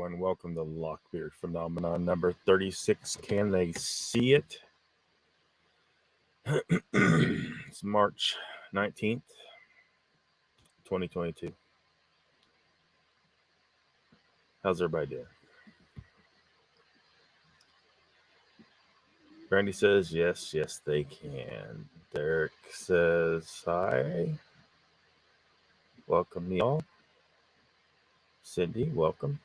everyone. Welcome to LOCKBEARD Phenomena number 36. Can they see it? It's March 19th, 2022. How's everybody doing? Randy says, yes, they can. Derek says, hi. Welcome, y'all. Cindy, welcome.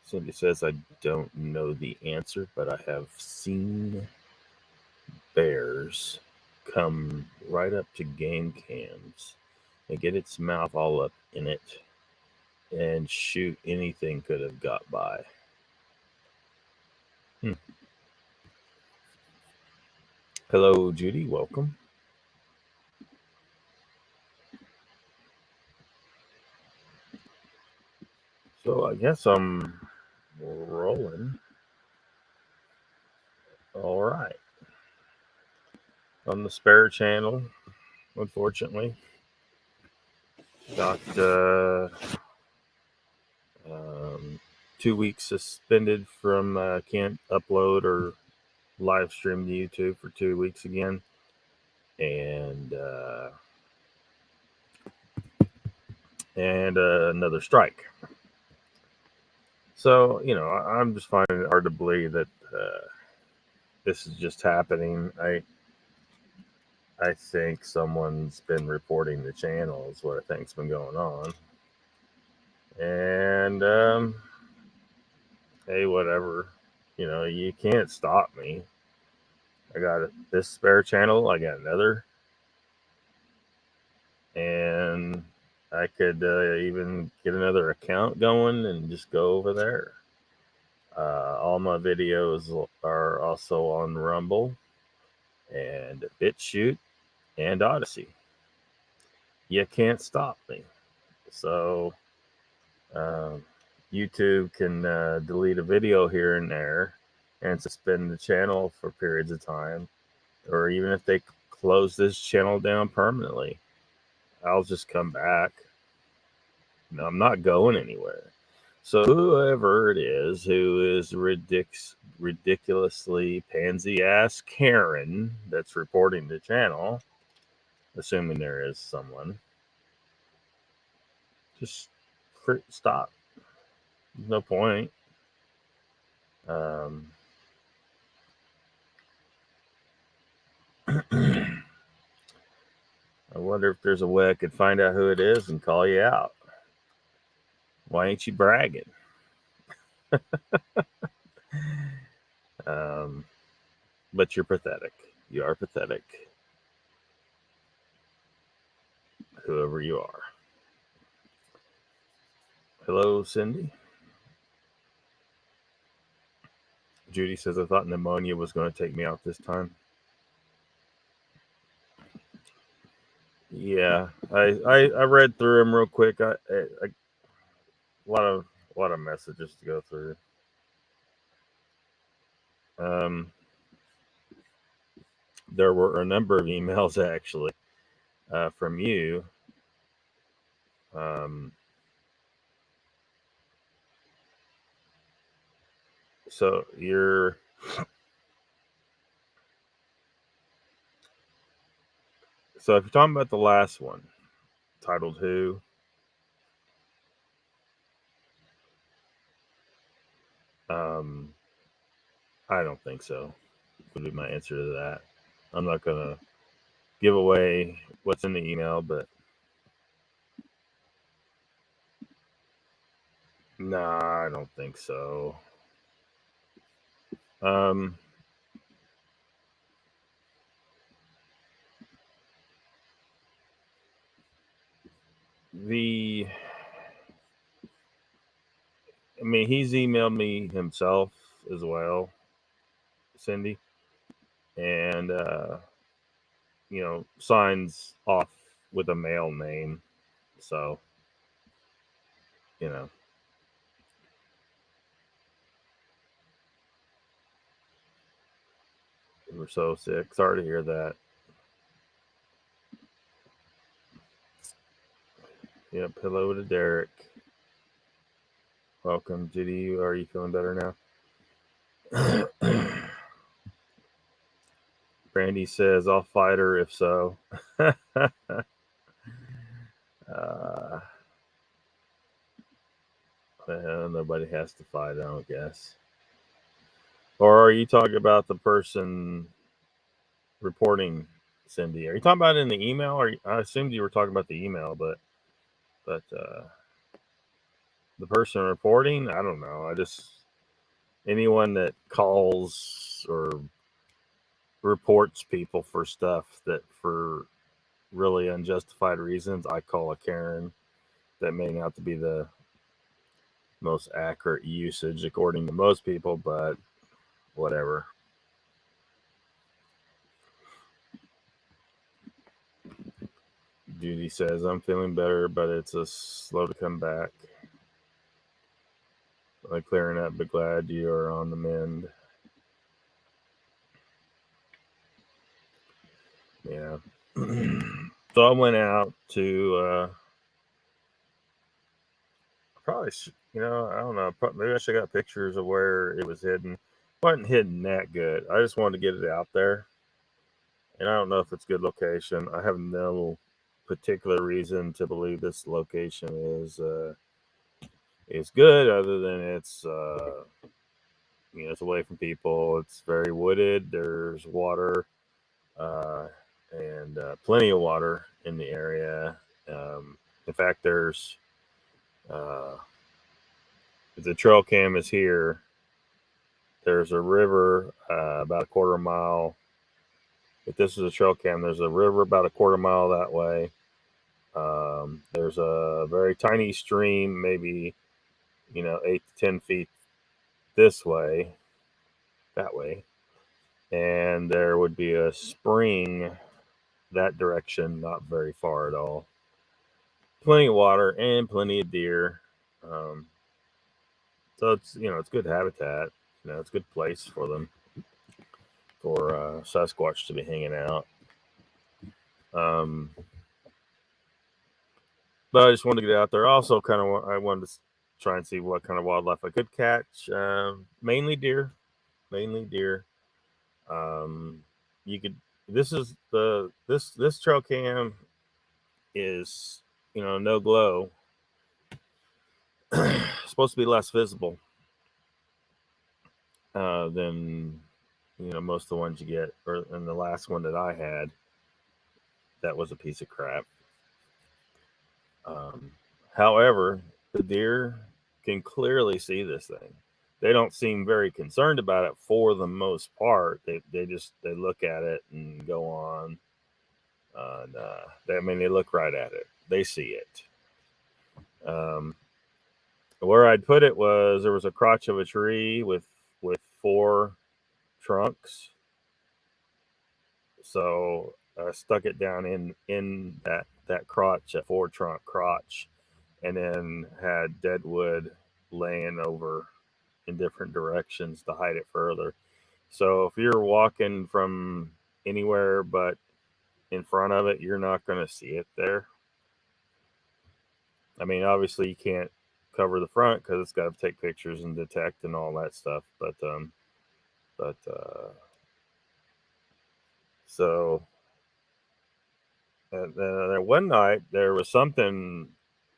Cindy says, I don't know the answer, but I have seen bears come right up to game cams and get its mouth all up in it and shoot anything could have got by. Hello, Judy. Welcome. So I guess I'm rolling. All right. On the spare channel, unfortunately, got 2 weeks suspended from can't upload or live stream to YouTube for 2 weeks again, and another strike. So I'm just finding it hard to believe that this is just happening. I think someone's been reporting the channel is what I think's been going on. And hey, whatever. You can't stop me. I got this spare channel. I got another. And I could even get another account going and just go over there. All my videos are also on Rumble and BitChute and Odyssey. You can't stop me. So YouTube can delete a video here and there and suspend the channel for periods of time, or even if they close this channel down permanently, I'll just come back. I'm not going anywhere. So whoever it is who is ridiculously pansy ass Karen that's reporting the channel, assuming there is someone, just stop. There's no point. I wonder if there's a way I could find out who it is and call you out. Why ain't you bragging? But you're pathetic. You are pathetic. Whoever you are. Hello, Cindy. Judy says, I thought pneumonia was going to take me out this time. Yeah, I read through them real quick. A lot of messages to go through. There were a number of emails actually from you. So if you're talking about the last one, titled Who? I don't think so, would be my answer to that. I'm not going to give away what's in the email, but nah, I don't think so. He's emailed me himself as well, Cindy, and signs off with a male name. So, we're so sick. Sorry to hear that. Yep, hello to Derek. Welcome, Judy. Are you feeling better now? Brandy says, I'll fight her if so. Well, nobody has to fight, I don't guess. Or are you talking about the person reporting, Cindy? Are you talking about it in the email? Or I assumed you were talking about the email, but the person reporting, I don't know. I just anyone that calls or reports people for stuff that for really unjustified reasons, I call a Karen. That may not be the most accurate usage according to most people, but whatever. Judy says, I'm feeling better, but it's a slow to come back. Like clearing up, but glad you are on the mend. Yeah. So I went out to probably, I don't know. Maybe I should have got pictures of where it was hidden. It wasn't hidden that good. I just wanted to get it out there. And I don't know if it's a good location. I have no particular reason to believe this location is good, other than it's away from people. It's very wooded. There's water, and plenty of water in the area. In fact, uh, the trail cam is here. There's a river about a quarter mile. If this is a trail cam, there's a river about a quarter mile that way. There's a very tiny stream, maybe 8 to 10 feet this way, that way, and there would be a spring that direction, not very far at all. Plenty of water and plenty of deer. Um, so it's good habitat. It's a good place for them, for Sasquatch to be hanging out. Um, but I just wanted to get out there. Also, I wanted to try and see what kind of wildlife I could catch. Mainly deer. Mainly deer. You could. This trail cam is no glow. Supposed to be less visible than most of the ones you get. And the last one that I had, that was a piece of crap. However, the deer can clearly see this thing. They don't seem very concerned about it for the most part. They look at it and go on. And they look right at it. They see it. Where I'd put it was there was a crotch of a tree with 4 trunks. So I stuck it down in that crotch, that 4 trunk crotch, and then had dead wood laying over in different directions to hide it further. So if you're walking from anywhere but in front of it, you're not going to see it there. I mean, obviously you can't cover the front because it's got to take pictures and detect and all that stuff. So and then one night there was something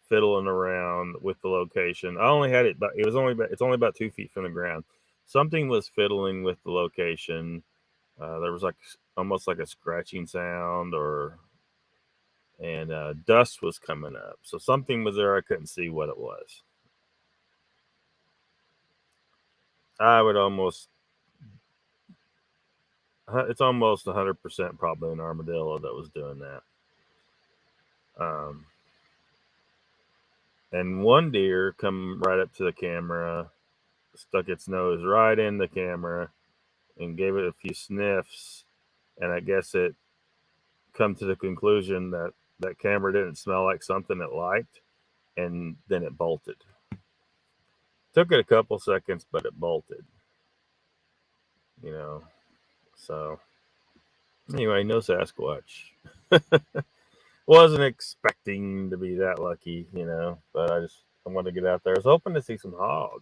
fiddling around with the location. I only had it, but it's only about 2 feet from the ground. Something was fiddling with the location. There was almost like a scratching sound, and dust was coming up. So something was there. I couldn't see what it was. I would it's almost 100% probably an armadillo that was doing that. And one deer come right up to the camera, stuck its nose right in the camera, and gave it a few sniffs. And I guess it come to the conclusion that that camera didn't smell like something it liked, and then it bolted. Took it a couple seconds, but it bolted. So anyway, no Sasquatch. Wasn't expecting to be that lucky, but I just I want to get out there. I was hoping to see some hog.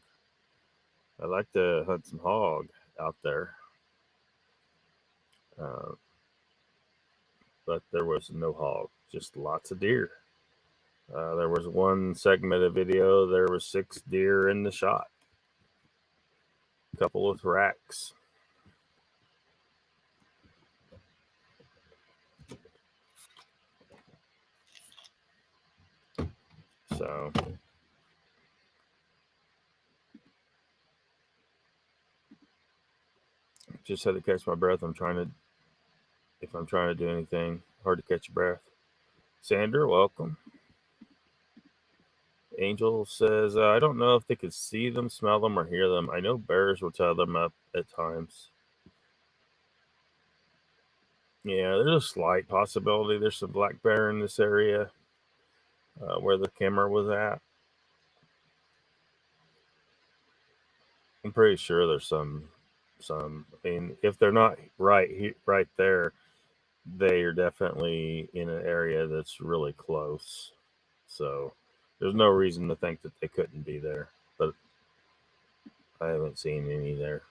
I'd like to hunt some hog out there. Uh, but there was no hog, just lots of deer. There was one segment of video, there were 6 deer in the shot, a couple of racks. So just had to catch my breath. If I'm trying to do anything, hard to catch your breath. Sandra, welcome. Angel says, I don't know if they could see them, smell them, or hear them. I know bears will tie them up at times. Yeah, there's a slight possibility there's some black bear in this area where the camera was at. I'm pretty sure there's some. I mean, if they're not right there, they are definitely in an area that's really close. So there's no reason to think that they couldn't be there, but I haven't seen any there.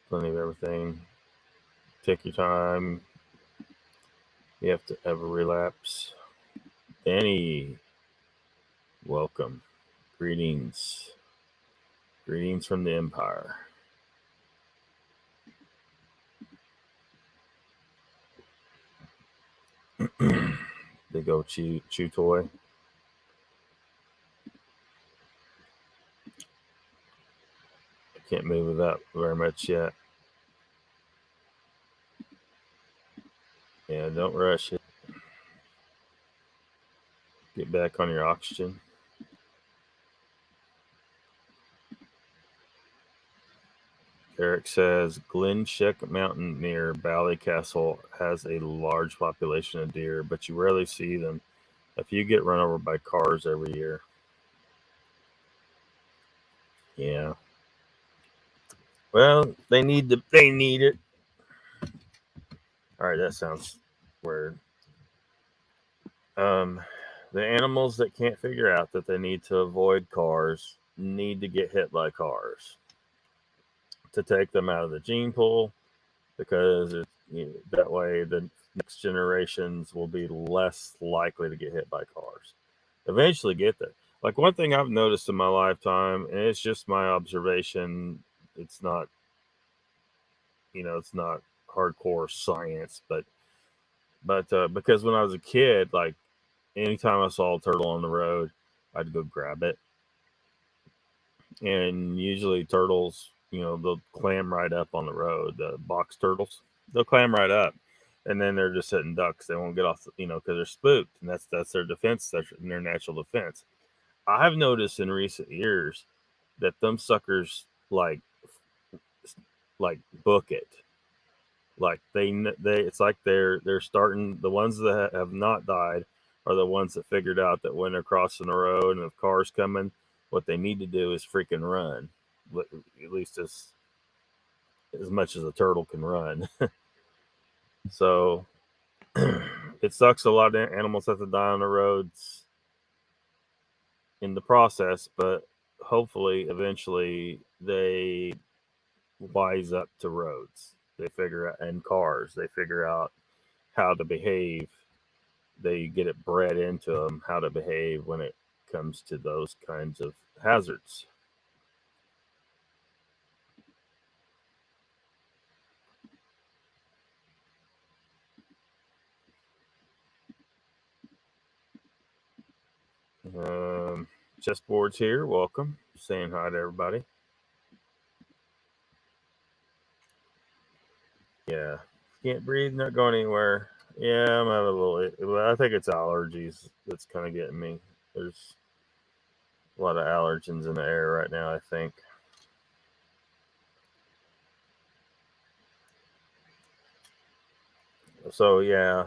Plenty of everything. Take your time. You have to have a relapse. Danny, welcome. Greetings. Greetings from the Empire. Big old chew toy. I can't move it up very much yet. Yeah, don't rush it. Get back on your oxygen. Eric says Glenshek Mountain near Ballycastle has a large population of deer, but you rarely see them. A few get run over by cars every year. Yeah. Well, they need it. All right, that sounds weird. The animals that can't figure out that they need to avoid cars need to get hit by cars to take them out of the gene pool, because that way the next generations will be less likely to get hit by cars. Eventually get there. Like, one thing I've noticed in my lifetime, and it's just my observation, it's not hardcore science, but because when I was a kid, like, anytime I saw a turtle on the road, I'd go grab it. And usually turtles, they'll clam right up on the road. The box turtles, they'll clam right up, and then they're just sitting ducks. They won't get off, because they're spooked, and that's their defense. That's their natural defense. I've noticed in recent years that them suckers like book it. Like they it's like they're starting. The ones that have not died are the ones that figured out that when they're crossing the road and if cars coming, what they need to do is freaking run, at least as much as a turtle can run. So it sucks. A lot of animals have to die on the roads in the process, but hopefully eventually they wise up to roads. They figure out, and cars, they figure out how to behave. They get it bred into them how to behave when it comes to those kinds of hazards. Chessboard's here. Welcome. Saying hi to everybody. Yeah. Can't breathe, not going anywhere. Yeah, I'm having a little. I think it's allergies that's kind of getting me. There's a lot of allergens in the air right now, I think. So, yeah.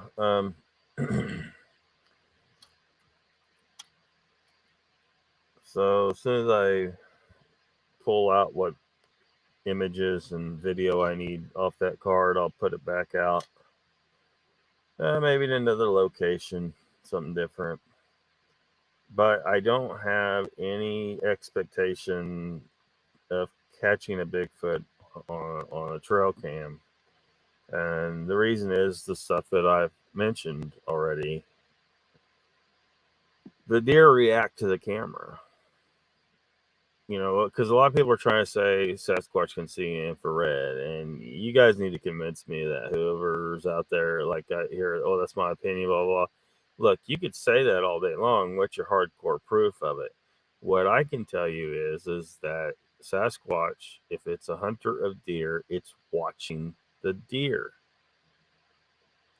So, as soon as I pull out what images and video I need off that card, I'll put it back out. maybe in another location, something different. But I don't have any expectation of catching a Bigfoot on a trail cam. And the reason is the stuff that I've mentioned already. The deer react to the camera. You know, because a lot of people are trying to say Sasquatch can see infrared, and you guys need to convince me that whoever's out there, like I hear, oh, that's my opinion, blah, blah, blah. Look, you could say that all day long. What's your hardcore proof of it? What I can tell you is that Sasquatch, if it's a hunter of deer, it's watching the deer.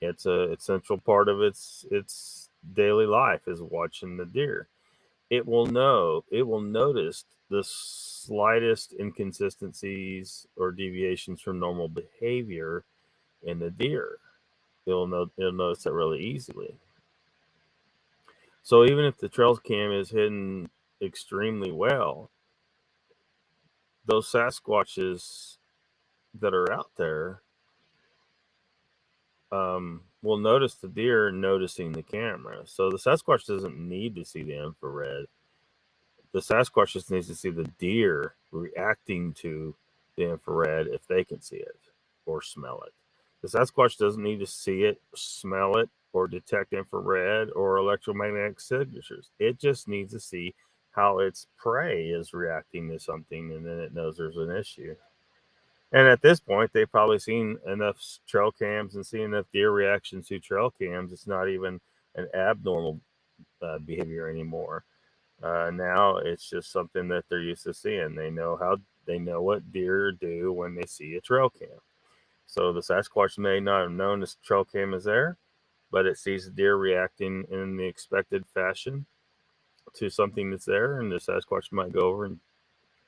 It's a essential part of its daily life is watching the deer. It will notice the slightest inconsistencies or deviations from normal behavior in the deer. It'll notice that really easily. So even if the trail cam is hidden extremely well, those Sasquatches that are out there will notice the deer noticing the camera. So the Sasquatch doesn't need to see the infrared. The Sasquatch just needs to see the deer reacting to the infrared if they can see it or smell it. The Sasquatch doesn't need to see it, smell it, or detect infrared or electromagnetic signatures. It just needs to see how its prey is reacting to something, and then it knows there's an issue. And at this point, they've probably seen enough trail cams and seen enough deer reactions to trail cams. It's not even an abnormal behavior anymore. Now it's just something that they're used to seeing. They know what deer do when they see a trail cam. So the Sasquatch may not have known this trail cam is there, but it sees the deer reacting in the expected fashion to something that's there, and the Sasquatch might go over and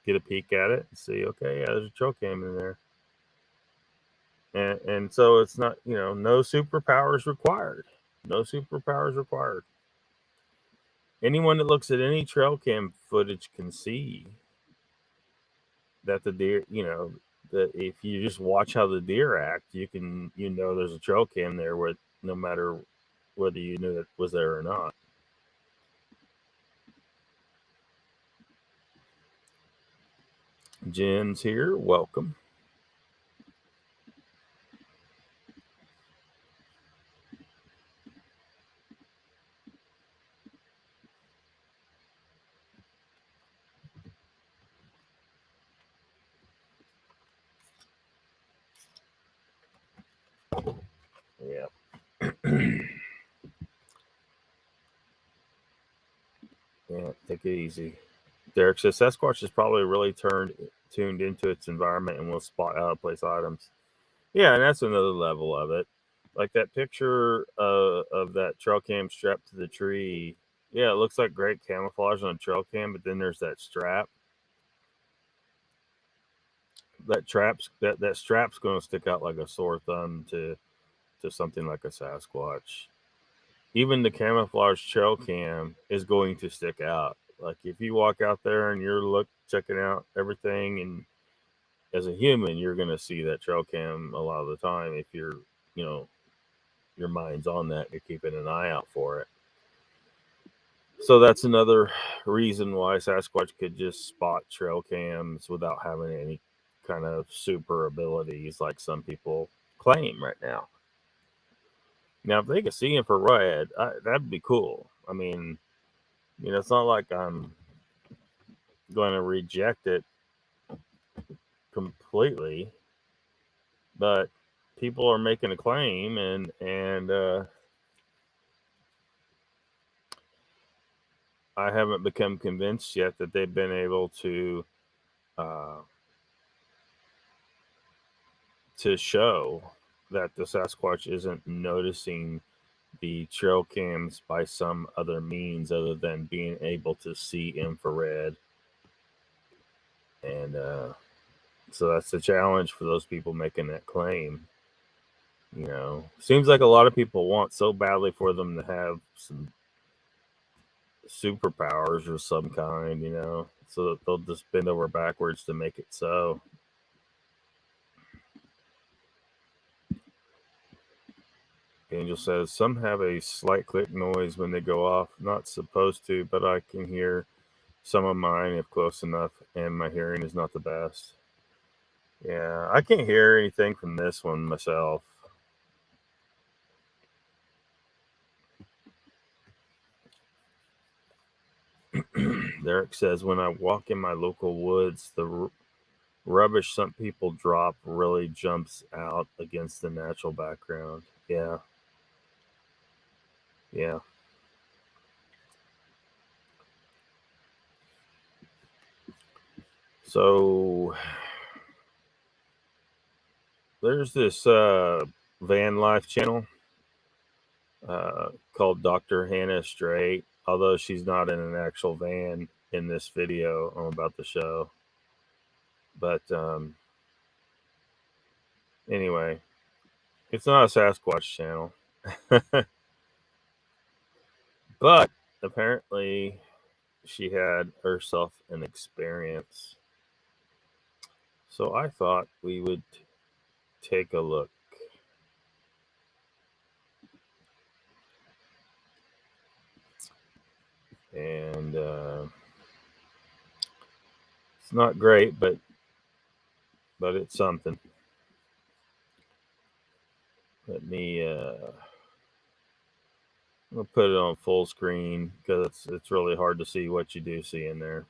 get a peek at it and see, okay, yeah, there's a trail cam in there. And so it's not, no superpowers required. No superpowers required. Anyone that looks at any trail cam footage can see that the deer, that if you just watch how the deer act, there's a trail cam there with no matter whether you knew it was there or not. Jen's here. Welcome. Yeah. Yeah, take it easy. Derek says Sasquatch is probably really tuned into its environment and will spot out of place items. Yeah, and that's another level of it. Like that picture of that trail cam strapped to the tree. Yeah, it looks like great camouflage on a trail cam, but then there's that strap. That strap's going to stick out like a sore thumb to something like a Sasquatch. Even the camouflage trail cam is going to stick out. Like if you walk out there and you're checking out everything, and as a human, you're going to see that trail cam a lot of the time if you're, your mind's on that. You're keeping an eye out for it. So that's another reason why Sasquatch could just spot trail cams without having any kind of super abilities like some people claim right now. Now, if they could see infrared, that'd be cool. I mean, it's not like I'm going to reject it completely, but people are making a claim, and I haven't become convinced yet that they've been able to show that the Sasquatch isn't noticing the trail cams by some other means other than being able to see infrared. And so that's the challenge for those people making that claim. Seems like a lot of people want so badly for them to have some superpowers of some kind, so that they'll just bend over backwards to make it so. Angel says, some have a slight click noise when they go off. Not supposed to, but I can hear some of mine if close enough, and my hearing is not the best. Yeah, I can't hear anything from this one myself. Derek says, when I walk in my local woods, the rubbish some people drop really jumps out against the natural background. Yeah. Yeah. So there's this van life channel called Dr. Hannah Straight, although she's not in an actual van in this video about the show. But anyway, it's not a Sasquatch channel. But apparently she had herself an experience. So I thought we would take a look. And it's not great, but it's something. Let me I'll put it on full screen because it's really hard to see what you do see in there.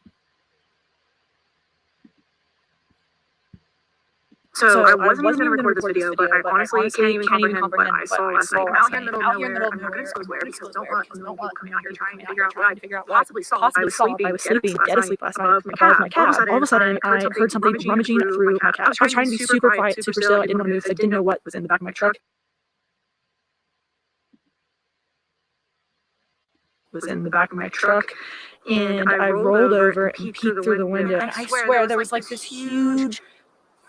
So I wasn't even going to record this video, but I honestly can't even comprehend what I saw last night. Out here in the middle of nowhere, I'm not going to disclose where because I don't want people coming out here trying to figure out what I possibly saw. I was sleeping, dead asleep last night above my cab. All of a sudden, I heard something rummaging through my cab. I was trying to be super quiet, super still. I didn't want to move. I didn't know what was in the back of my truck. And I rolled over and peeked through the window. And I swear there was like this huge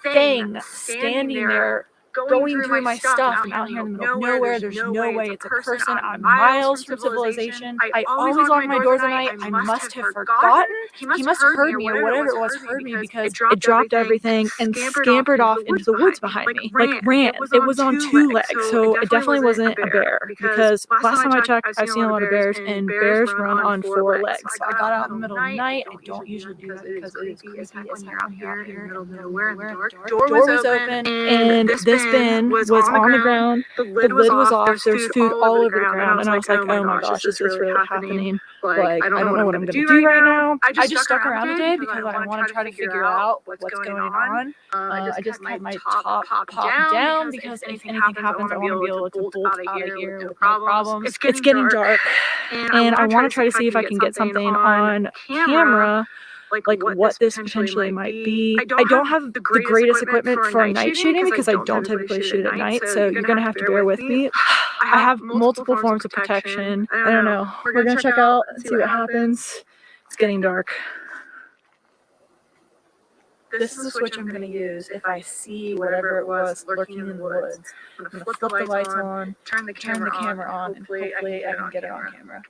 thing standing there going through my stuff. I'm out here in the middle of nowhere. There's no way it's a person. I'm miles from civilization. I always lock my doors at night. I must have forgotten. He must have heard me, or whatever it was, heard me, because it dropped everything and scampered off into the woods behind me. Like ran. It was on two legs, so it definitely wasn't a bear. Because last time I checked, I've seen a lot of bears, and bears run on four legs. So I got out in the middle of the night. I don't usually do that because it is creepy as heck when you're out here in the middle of nowhere. The door was open, and this bin was on the ground. The lid was off. There's food all over the ground, and I was like, "Oh my gosh, is this really happening? Like, I don't know what I'm gonna do right now." I just stuck around today because I want to try to figure out what's going on. I just kept my top popped down because if anything happens, I want to be able to bolt out of here with no problems. It's getting dark, and I want to try to see if I can get something on camera. Like what this potentially might be. I don't have the greatest equipment for night shooting because I don't typically shoot at night, so you're gonna have to bear with me. I have multiple forms of protection. I don't know. We're gonna check out and see what happens. It's getting dark. This is the switch I'm gonna use if I see whatever it was lurking in the woods. I'm gonna flip the lights on, turn the camera on, and hopefully I can get it on camera.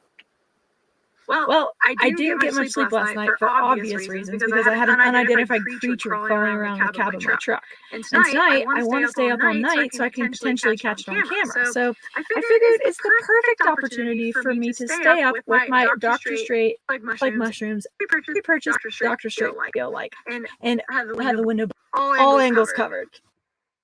Well, I didn't get much sleep last night for obvious reasons because I had an unidentified creature crawling around the cab of my truck. And tonight, I want to stay up all night so I can potentially catch it on camera. So I figured it's the perfect opportunity for me to stay up with my Dr. Straight like mushrooms. We purchased Dr. Straight like, and had the window all angles covered.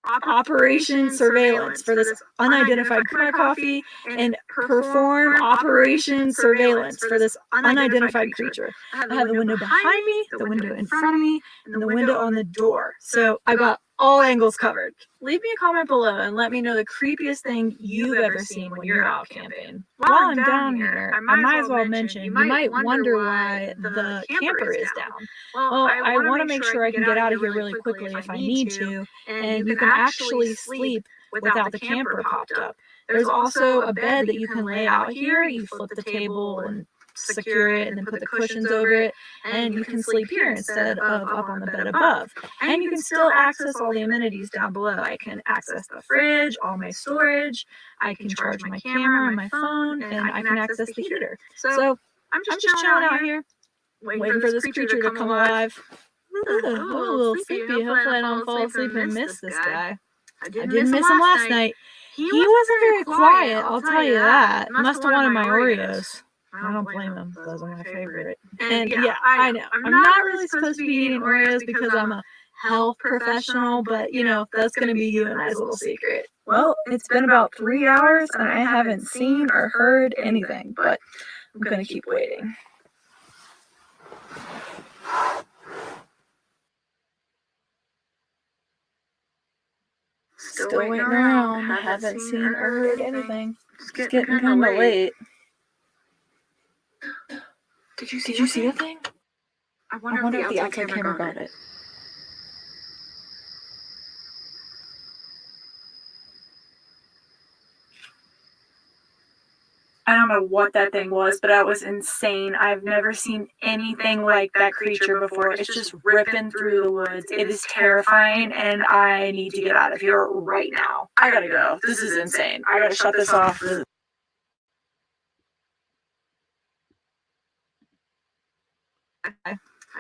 Operation Surveillance for this unidentified coffee, and perform Operation Surveillance for this unidentified creature. I have the window behind me, the window in front of me, and the window on the door. So I got all angles covered. Leave me a comment below and let me know the creepiest thing you've ever seen when you're out camping. While I'm down here, I might as well mention, you might wonder why the camper is down. Well, I want to make sure I can get out of here really quickly if I need to, and you can actually sleep without the camper popped up. There's also a bed that you can lay out here. You flip the table and secure it and then put the cushions over it, and you can sleep here instead of up on the bed above. And you can still access all the amenities down below. I can access the fridge, all my storage, I can charge my camera and my phone, and I can access the heater. So I'm just chilling out here, waiting for this creature to come alive. Ooh, a little sleepy. Hopefully I don't fall asleep and miss this guy. I didn't miss him last night. He wasn't very quiet, I'll tell you that. Must have wanted my Oreos. I don't blame him. Those are my favorite. And yeah, I know. I'm not really supposed to be eating Oreos because I'm a health professional, but you know, that's going to be you and I's little secret. Well, it's been about 3 hours and I haven't seen or heard anything, but I'm going to keep waiting. Still waiting around. Haven't seen or heard anything. It's getting kind of late. Did you see the thing? I wonder if the outside camera got it. I don't know what that thing was, but that was insane. I've never seen anything like that creature before. It's just ripping through the woods. It is terrifying, and I need to get out of here right now. I gotta go. This is insane. I gotta shut this off. I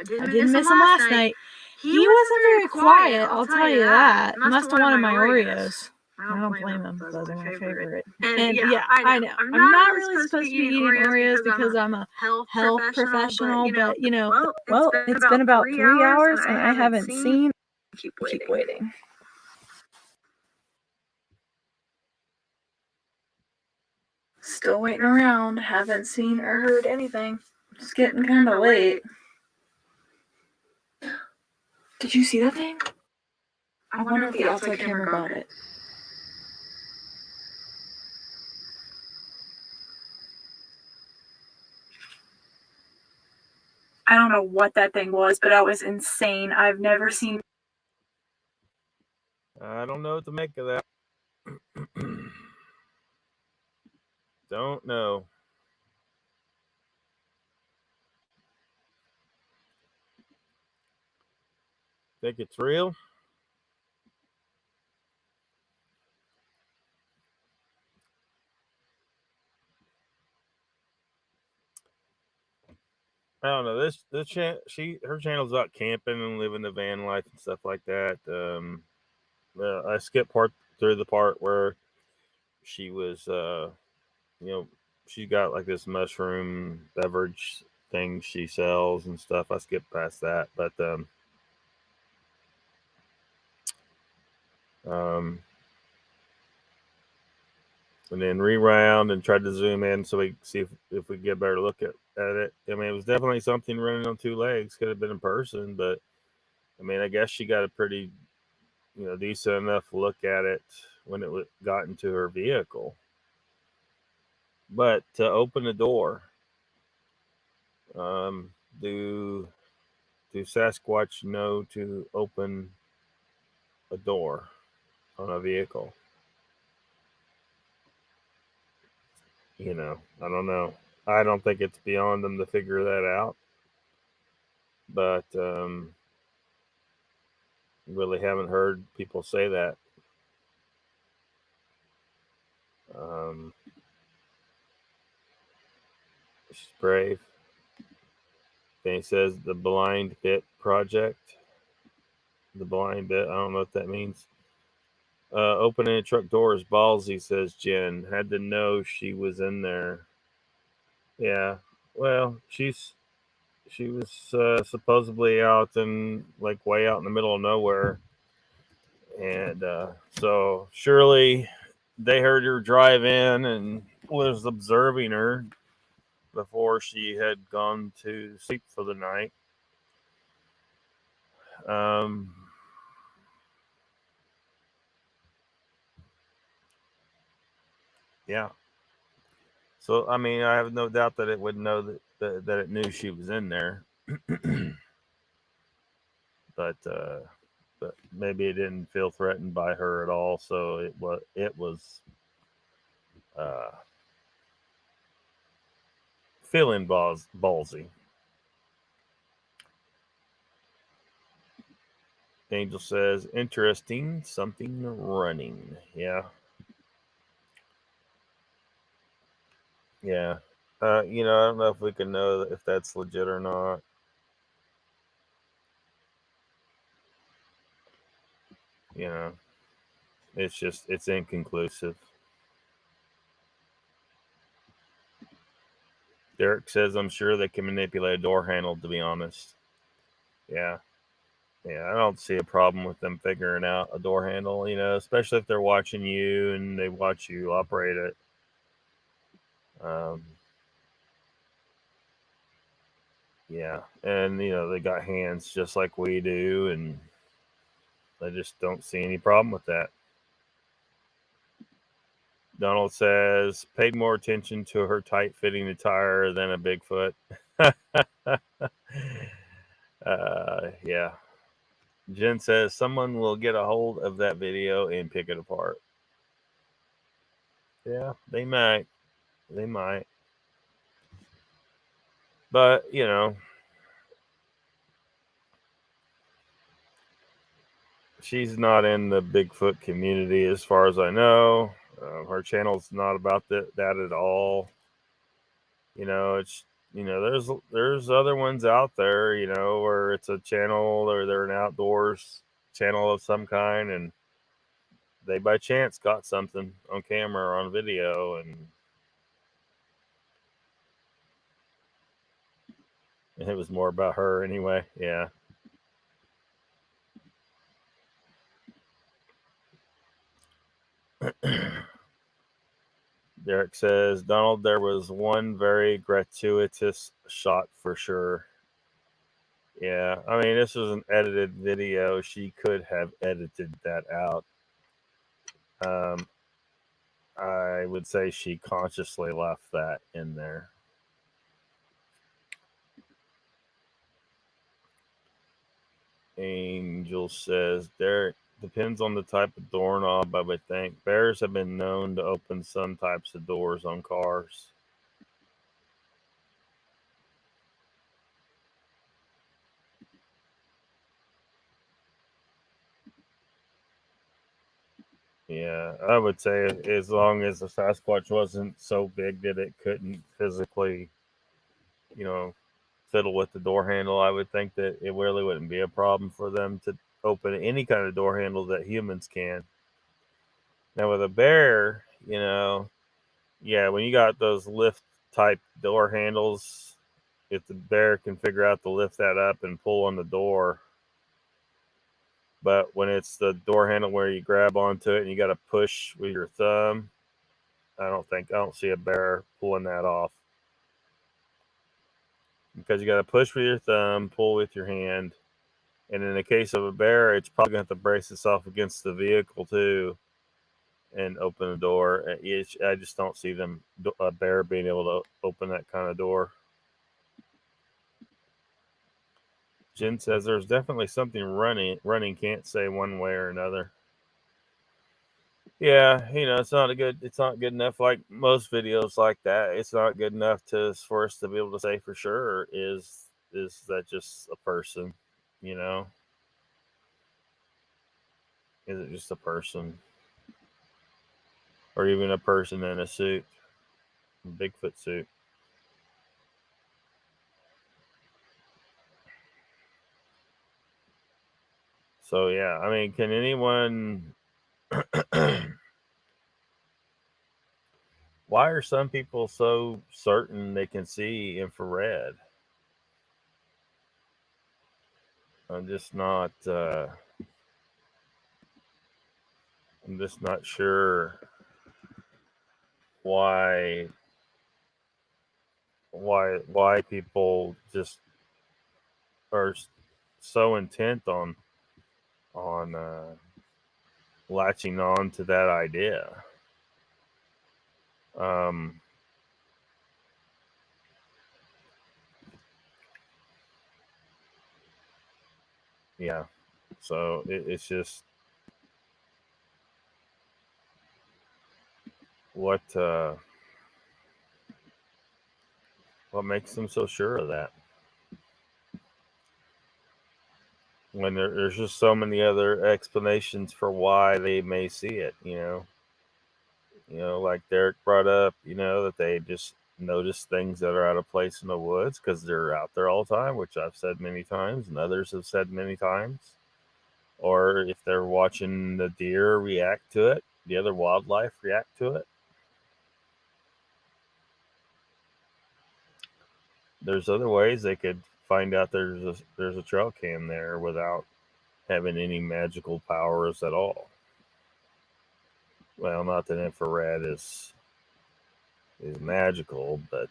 didn't miss him last night. He wasn't very quiet, I'll tell you that. Must have wanted my Oreos. I don't blame him. Those are my favorite. And yeah, I know. I'm not really supposed to be eating Oreos because I'm a health professional, but you know, well, it's been about 3 hours and I haven't seen. Keep waiting. Still waiting around. Haven't seen or heard anything. It's getting kind of late. Did you see that thing? I wonder if the outside camera got it. I don't know what that thing was, but that was insane. I've never seen. I don't know what to make of that. Don't know. Think it's real? I don't know. Her channel's about camping and living the van life and stuff like that. I skipped through the part where she was, she got like this mushroom beverage thing she sells and stuff. I skipped past that, but and then rewound and tried to zoom in so we see if we get a better look at it. I mean, it was definitely something running on two legs. Could have been in person, but I mean, I guess she got a pretty, decent enough look at it when it got into her vehicle. But to open the door, do Sasquatch know to open a door on a vehicle? I don't know. I don't think it's beyond them to figure that out. But really haven't heard people say that. She's brave. Then he says the blind bit project. The blind bit, I don't know what that means. Opening a truck door is ballsy, says Jen. Had to know she was in there. Yeah, well, she was supposedly out in way out in the middle of nowhere, and so surely they heard her drive in and was observing her before she had gone to sleep for the night. Yeah. So I mean, I have no doubt that it would know that it knew she was in there, but maybe it didn't feel threatened by her at all. So it was feeling ballsy. Angel says, interesting, something running. Yeah. Yeah. I don't know if we can know if that's legit or not. It's inconclusive. Derek says, I'm sure they can manipulate a door handle, to be honest. Yeah. Yeah, I don't see a problem with them figuring out a door handle, especially if they're watching you and they watch you operate it. Yeah, and they got hands just like we do, and I just don't see any problem with that. Donald says, paid more attention to her tight-fitting attire than a Bigfoot. Yeah. Jen says, someone will get a hold of that video and pick it apart. Yeah, they might. They might. But, she's not in the Bigfoot community as far as I know. Her channel's not about that at all. It's there's other ones out there, where it's a channel or they're an outdoors channel of some kind, and they by chance got something on camera or on video, and it was more about her anyway. Yeah. Derek says, Donald, there was one very gratuitous shot for sure. Yeah, I mean, this was an edited video. She could have edited that out. I would say she consciously left that in there. Angel says, Derek, depends on the type of doorknob, I would think. Bears have been known to open some types of doors on cars. Yeah, I would say as long as the Sasquatch wasn't so big that it couldn't physically, fiddle with the door handle, I would think that it really wouldn't be a problem for them to open any kind of door handle that humans can. Now with a bear, yeah, when you got those lift type door handles, if the bear can figure out to lift that up and pull on the door. But when it's the door handle where you grab onto it and you got to push with your thumb, I don't see a bear pulling that off. Because you got to push with your thumb, pull with your hand. And in the case of a bear, it's probably going to have to brace itself against the vehicle too and open the door. I just don't see a bear being able to open that kind of door. Jen says there's definitely something running. Can't say one way or another. Yeah, it's not good enough. Like most videos like that, it's not good enough for us to be able to say for sure is that just a person, Is it just a person? Or even a person in a suit, a Bigfoot suit. So yeah, I mean, can anyone why are some people so certain they can see infrared? I'm just not sure why people just are so intent on latching on to that idea. Yeah, so it's just what makes them so sure of that when there's just so many other explanations for why they may see it, like Derek brought up, that they just notice things that are out of place in the woods because they're out there all the time, which I've said many times and others have said many times. Or if they're watching the deer react to it, the other wildlife react to it. there's other ways they could find out there's a trail cam there without having any magical powers at all. Well, not that infrared is magical, but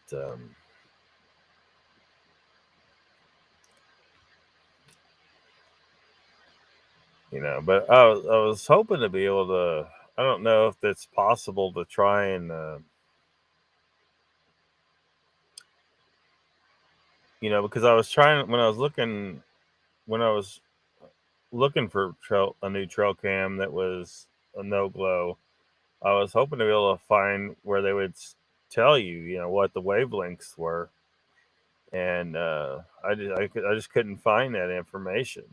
but I was hoping to be able to. I don't know if it's possible to try and because I was trying when I was looking for a new trail cam that was a no glow. I was hoping to be able to find where they would tell you, what the wavelengths were, and I just couldn't find that information.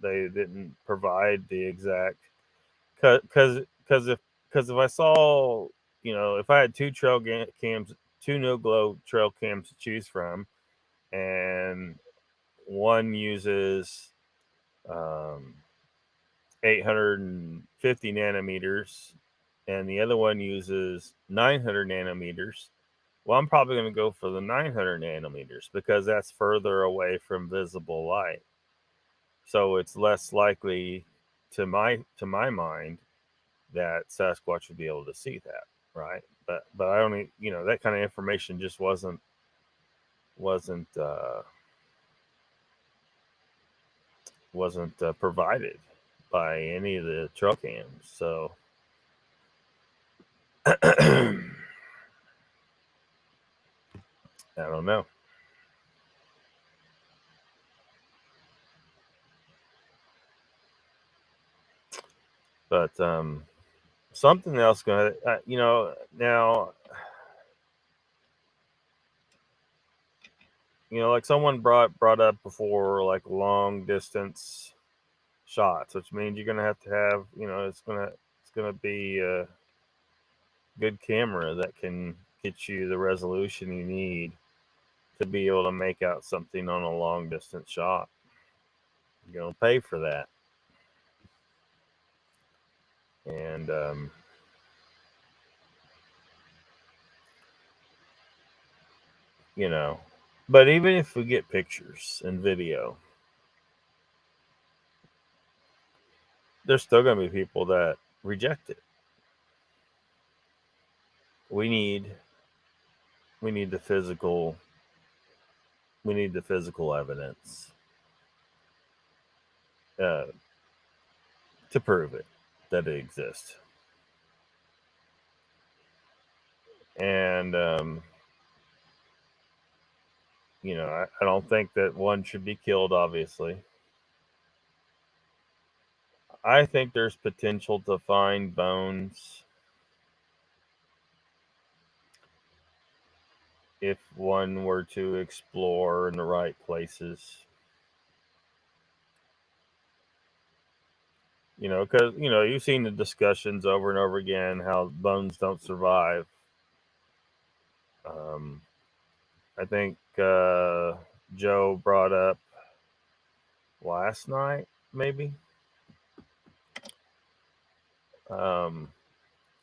They didn't provide the exact because if I saw, if I had cams, two no glow trail cams to choose from, and one uses um, 850 nanometers and the other one uses 900 nanometers, well, I'm probably going to go for the 900 nanometers because that's further away from visible light. So it's less likely to my mind that Sasquatch would be able to see that, right? But I only, that kind of information just wasn't provided by any of the trail cams. So I don't know. But something else going to, now, like someone brought up before, like long distance shots, which means you're going to have, it's going to be a good camera that can get you the resolution you need to be able to make out something on a long distance shot. You're going to pay for that. And but even if we get pictures and video, there's still going to be people that reject it. We need the physical evidence to prove it, that it exists. And I don't think that one should be killed, obviously. I think there's potential to find bones if one were to explore in the right places. Because you've seen the discussions over and over again how bones don't survive. I think Joe brought up last night, maybe,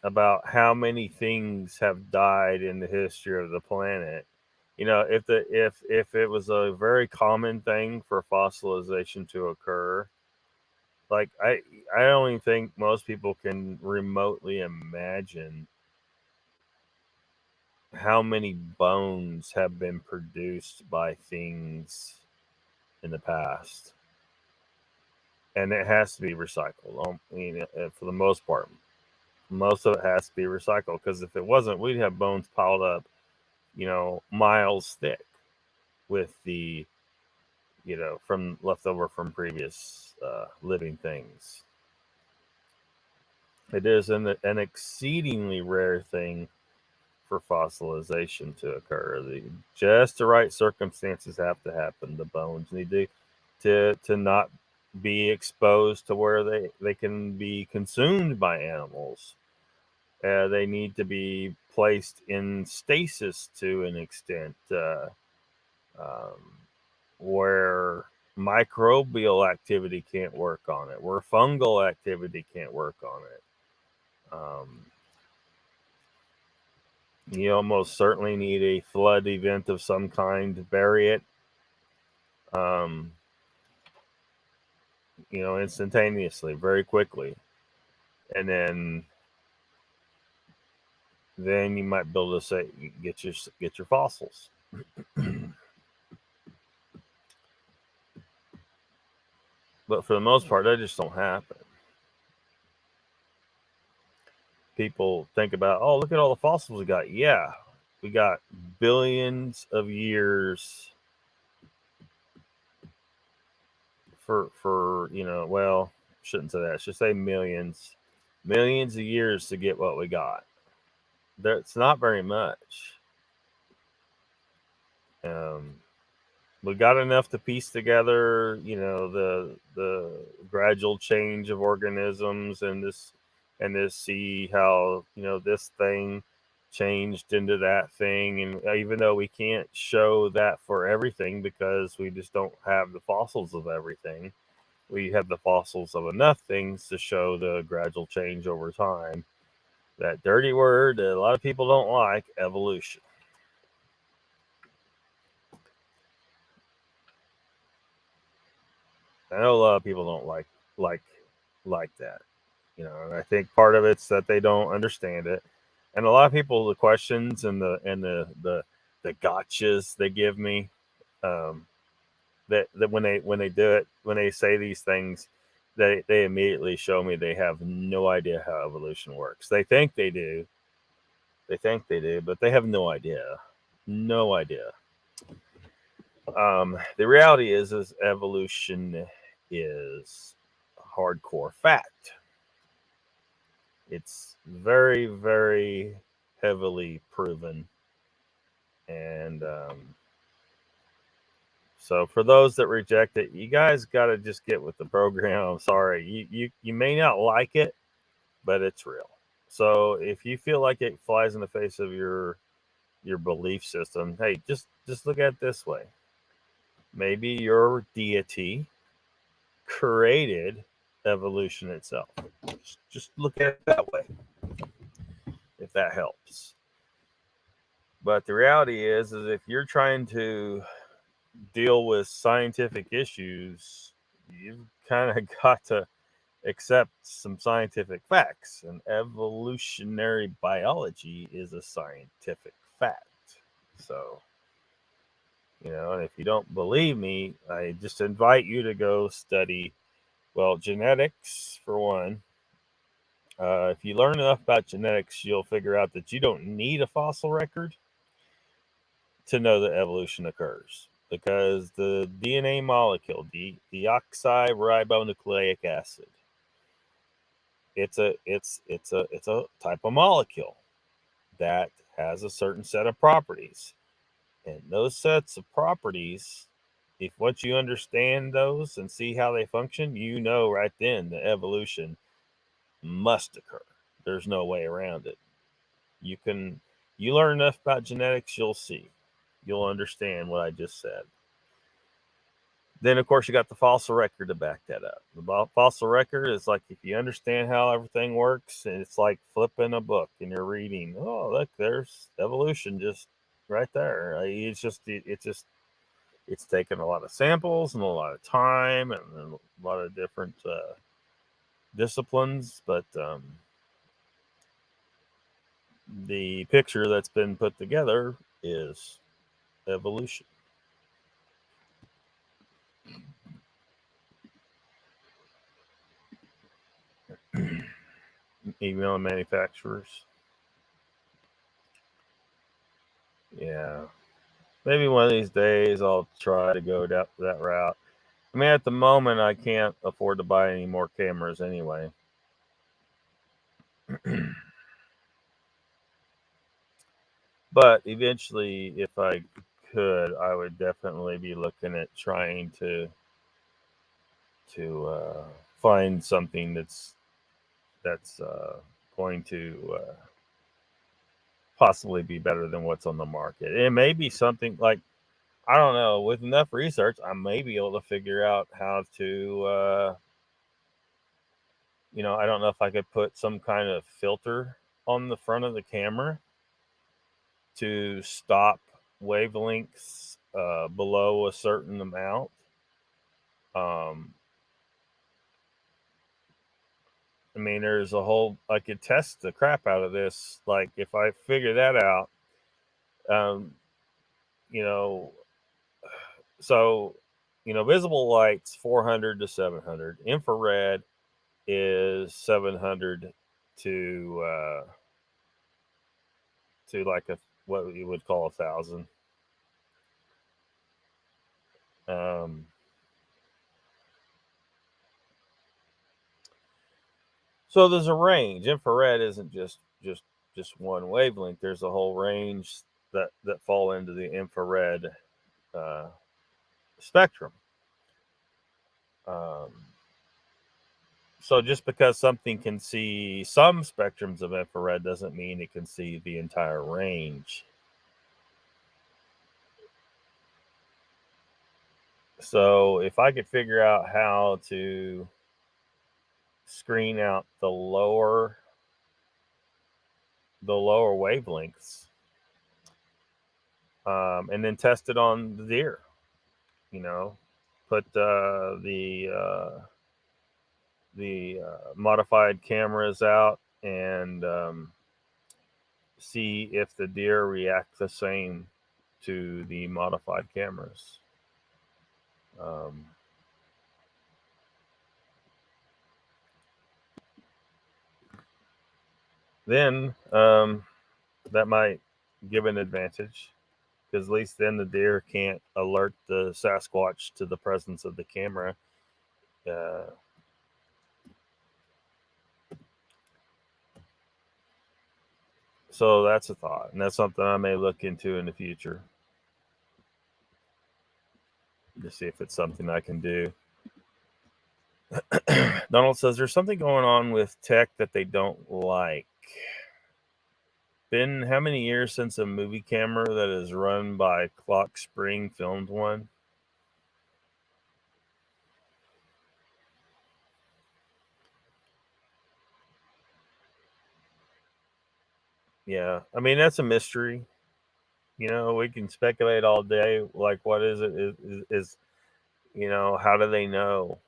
about how many things have died in the history of the planet. If it was a very common thing for fossilization to occur, like I don't even think most people can remotely imagine how many bones have been produced by things in the past. And it has to be recycled. For the most part, most of it has to be recycled, because if it wasn't, we'd have bones piled up, miles thick with the, from leftover from previous living things. It is an exceedingly rare thing for fossilization to occur. Just the right circumstances have to happen. The bones need to not be exposed to where they can be consumed by animals. They need to be placed in stasis to an extent, where microbial activity can't work on it, where fungal activity can't work on it. You almost certainly need a flood event of some kind to bury it. Instantaneously, very quickly, and then you might be able to say get your fossils. But for the most part, that just don't happen. People think about, oh, look at all the fossils we got. Yeah, we got billions of years for well, shouldn't say that. I should say millions of years to get what we got. That's not very much. We got enough to piece together, the gradual change of organisms, and see how this thing changed into that thing. And even though we can't show that for everything because we just don't have the fossils of everything, we have the fossils of enough things to show the gradual change over time. That dirty word that a lot of people don't like, evolution. I know a lot of people don't like that, and I think part of it's that they don't understand it. And a lot of people, the questions and the gotchas they give me, that when they do it, when they say these things, they immediately show me they have no idea how evolution works. They think they do, but they have no idea. No idea. The reality is evolution is a hardcore fact. It's very, very heavily proven. And so for those that reject it, you guys got to just get with the program. I'm sorry. You may not like it, but it's real. So if you feel like it flies in the face of your belief system, hey, just look at it this way. Maybe your deity created evolution itself. Just look at it that way, if that helps. But the reality is if you're trying to deal with scientific issues, you've kind of got to accept some scientific facts. And evolutionary biology is a scientific fact. So, and if you don't believe me, I just invite you to go study, well, genetics for one. If you learn enough about genetics, you'll figure out that you don't need a fossil record to know that evolution occurs, because the DNA molecule, the deoxyribonucleic acid, it's a type of molecule that has a certain set of properties, and those sets of properties, if once you understand those and see how they function, right then the evolution must occur. There's no way around it. You learn enough about genetics, you'll understand what I just said. Then, of course, you got the fossil record to back that up. The fossil record is like, if you understand how everything works, and it's like flipping a book and you're reading, oh, look, there's evolution just right there. It's taken a lot of samples and a lot of time and a lot of different disciplines, but the picture that's been put together is evolution. Email manufacturers. Yeah. Maybe one of these days I'll try to go that route. I mean, at the moment, I can't afford to buy any more cameras anyway. But eventually, if I could, I would definitely be looking at trying to find something that's going to possibly be better than what's on the market. It may be something like, I don't know, with enough research, I may be able to figure out how to, I don't know if I could put some kind of filter on the front of the camera to stop wavelengths below a certain amount. I mean, there's a whole, I could test the crap out of this. Like, if I figure that out, you know, so, visible light's 400 to 700. Infrared is 700 to like what you would call 1,000. So there's a range. Infrared isn't just one wavelength. There's a whole range that fall into the infrared spectrum. So just because something can see some spectrums of infrared doesn't mean it can see the entire range. So if I could figure out how to screen out the lower wavelengths, and then test it on the deer, put the modified cameras out and see if the deer react the same to the modified cameras. Then that might give an advantage, because at least then the deer can't alert the Sasquatch to the presence of the camera. So that's a thought, and that's something I may look into in the future to see if it's something I can do. Donald says there's something going on with tech that they don't like. Been how many years since a movie camera that is run by Clock Spring filmed one? Yeah, I mean, that's a mystery. We can speculate all day. Like, what is it? Is how do they know?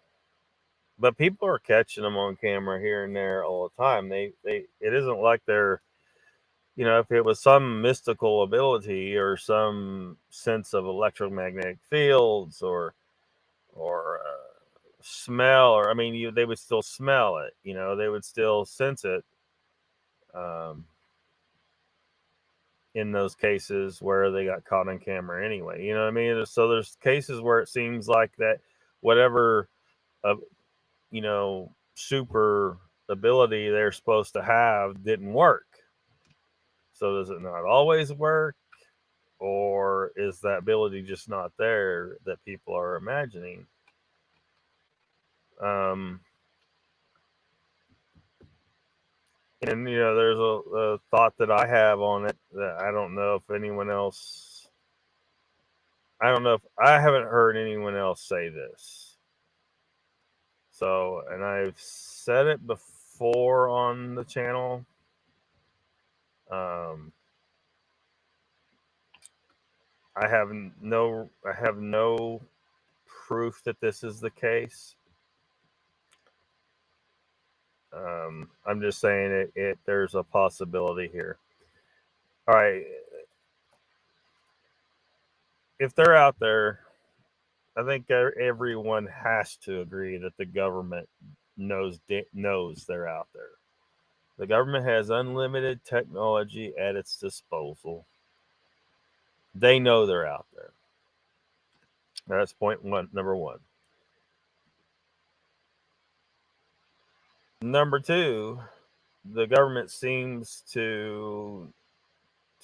But people are catching them on camera here and there all the time. It isn't like they're, if it was some mystical ability or some sense of electromagnetic fields or smell, or, I mean, they would still smell it. They would still sense it. In those cases where they got caught on camera anyway, you know what I mean? So there's cases where it seems like that whatever, super ability they're supposed to have didn't work. So does it not always work, or is that ability just not there that people are imagining? And there's a thought that I have on it that I don't know if anyone else. I don't know if I haven't heard anyone else say this. So, and I've said it before on the channel. I have no proof that this is the case. I'm just saying it. There's a possibility here. All right, if they're out there, I think everyone has to agree that the government knows they're out there. The government has unlimited technology at its disposal. They know they're out there. That's number one. Number two, the government seems to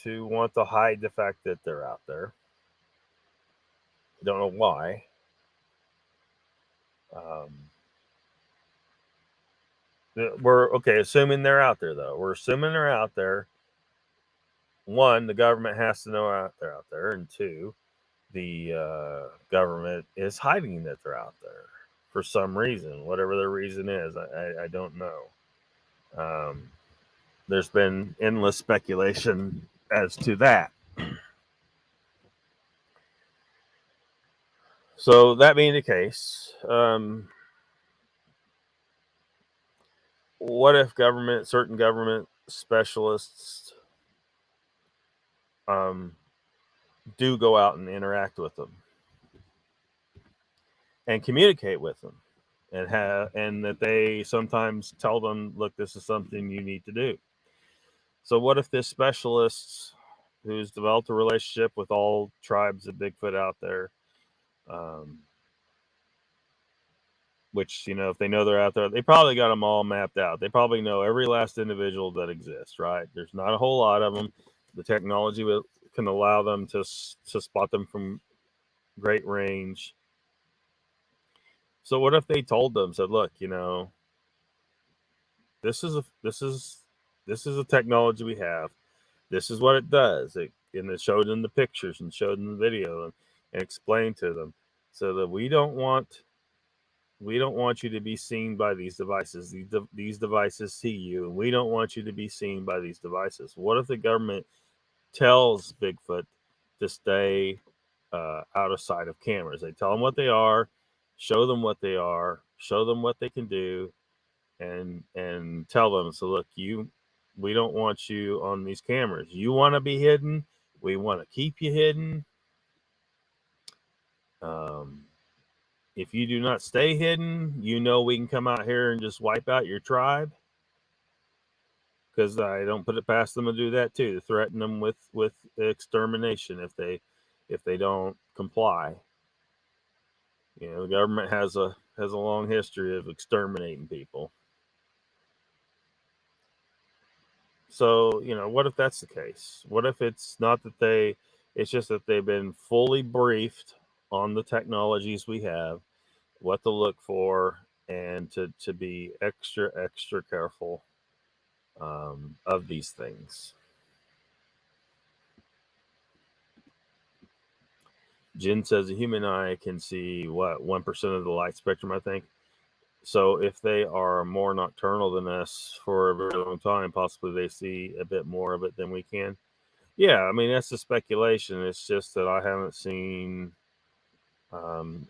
want to hide the fact that they're out there. I don't know why. We're assuming they're out there, though. We're assuming they're out there. One, the government has to know they're out there, and two, the government is hiding that they're out there for some reason, whatever their reason is. I don't know. There's been endless speculation as to that. So that being the case, what if certain government specialists do go out and interact with them and communicate with them, and that they sometimes tell them, look, this is something you need to do. So what if this specialist who's developed a relationship with all tribes of Bigfoot out there, which, if they know they're out there, they probably got them all mapped out. They probably know every last individual that exists, right? There's not a whole lot of them. The technology can allow them to spot them from great range. So what if they told them, said, look, this is a technology we have. This is what it does. And it showed them the pictures and showed them the video and explained to them, so that we don't want you to be seen by these devices. These devices see you, and we don't want you to be seen by these devices. What if the government tells Bigfoot to stay out of sight of cameras? They tell them what they are, show them what they are, show them what they can do, and tell them, so look, we don't want you on these cameras. You want to be hidden. We want to keep you hidden. If you do not stay hidden, we can come out here and just wipe out your tribe. Because I don't put it past them to do that too, to threaten them with extermination if they don't comply. The government has a long history of exterminating people. So, what if that's the case? What if it's not that it's just that they've been fully briefed on the technologies we have, what to look for, and to be extra careful of these things. Jen says a human eye can see 1% of the light spectrum, I think. So if they are more nocturnal than us for a very long time, possibly they see a bit more of it than we can. Yeah, I mean, that's a speculation. It's just that I haven't seen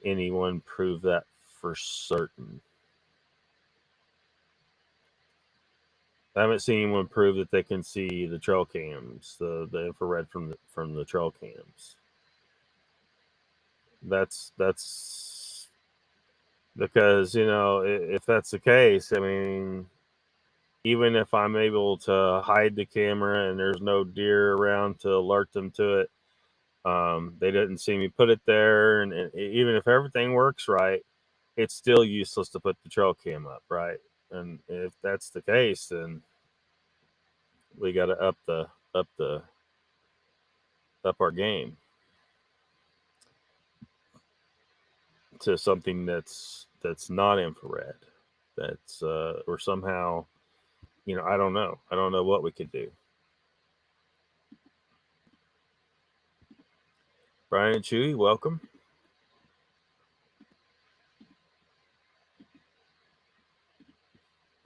anyone prove that for certain. I haven't seen anyone prove that they can see the trail cams, the infrared from the trail cams. That's because, if that's the case, I mean, even if I'm able to hide the camera and there's no deer around to alert them to it, they didn't see me put it there, and even if everything works right, it's still useless to put the trail cam up, right? And if that's the case, then we got to up our game to something that's not infrared, that's or somehow, I don't know what we could do. Brian and Chewy, welcome.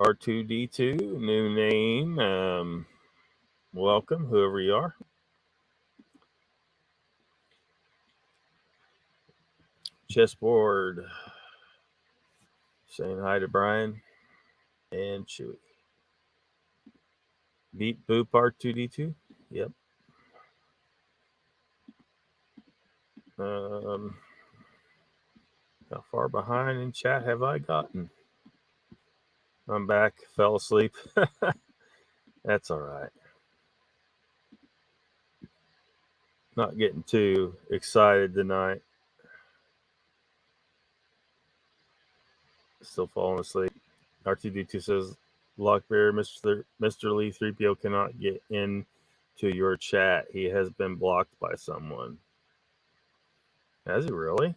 R2D2, new name. Welcome, whoever you are. Chessboard, saying hi to Brian and Chewy. Beep boop R2D2. Yep. How far behind in chat have I gotten? I'm back. Fell asleep. That's all right. Not getting too excited tonight. Still falling asleep. R2D2 says, Lockbeard, Mr. Lee 3PO cannot get in to your chat. He has been blocked by someone. Has he really?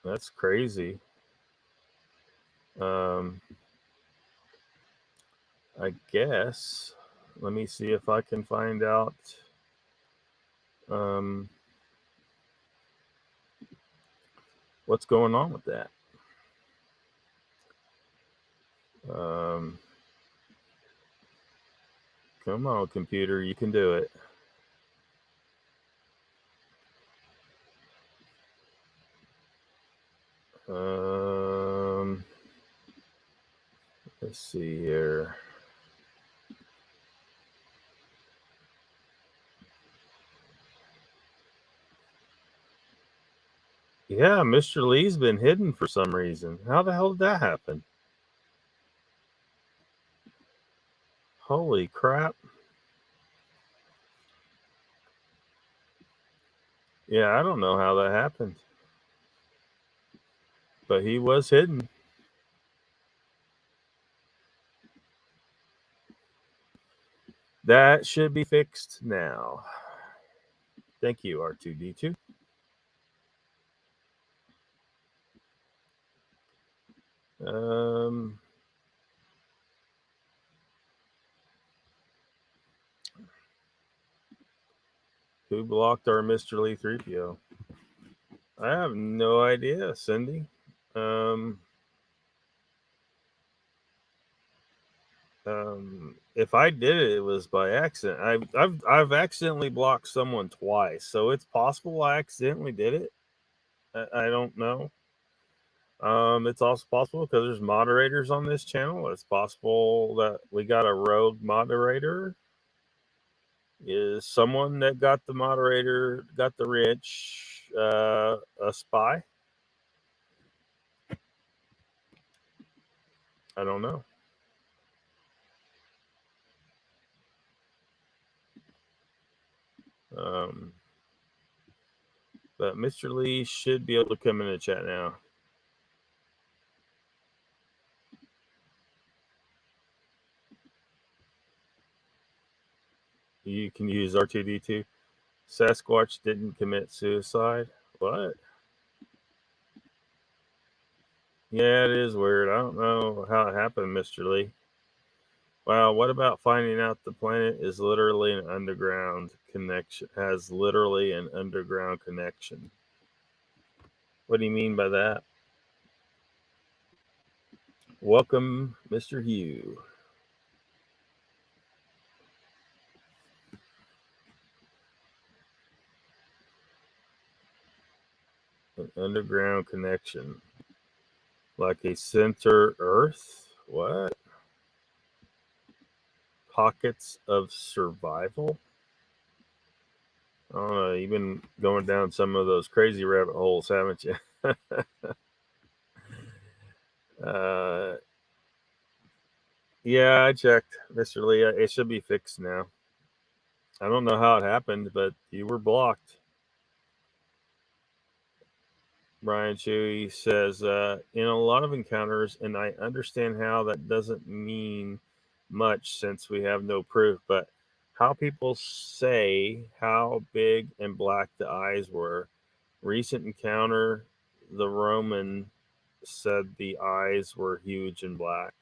That's crazy. I guess. Let me see if I can find out. What's going on with that? Come on, computer, you can do it. Let's see here. Yeah, Mr. Lee's been hidden for some reason. How the hell did that happen? Holy crap. Yeah, I don't know how that happened. But he was hidden. That should be fixed now. Thank you, R2D2. Who blocked our Mr. Lee 3PO? I have no idea, Cindy. If I did it, it was by accident. I've accidentally blocked someone twice, so it's possible I accidentally did it. I don't know. It's also possible because there's moderators on this channel. It's possible that we got a rogue moderator. Is someone that got the moderator, got the wrench, a spy? I don't know. But Mr. Lee should be able to come in the chat now. You can use R2D2. Sasquatch didn't commit suicide. What? Yeah, it is weird. I don't know how it happened, Mr. Lee. Wow, what about finding out the planet is literally an underground connection, has literally an underground connection? What do you mean by that? Welcome, Mr. Hugh. An underground connection. Like a center Earth? What? Pockets of survival? I don't know. You've been going down some of those crazy rabbit holes, haven't you? Yeah, I checked, Mr. Lee. It should be fixed now. I don't know how it happened, but you were blocked. Brian Chewy says, in a lot of encounters, and I understand how that doesn't mean much since we have no proof, but how people say how big and black the eyes were. Recent encounter, the Roman said the eyes were huge and black.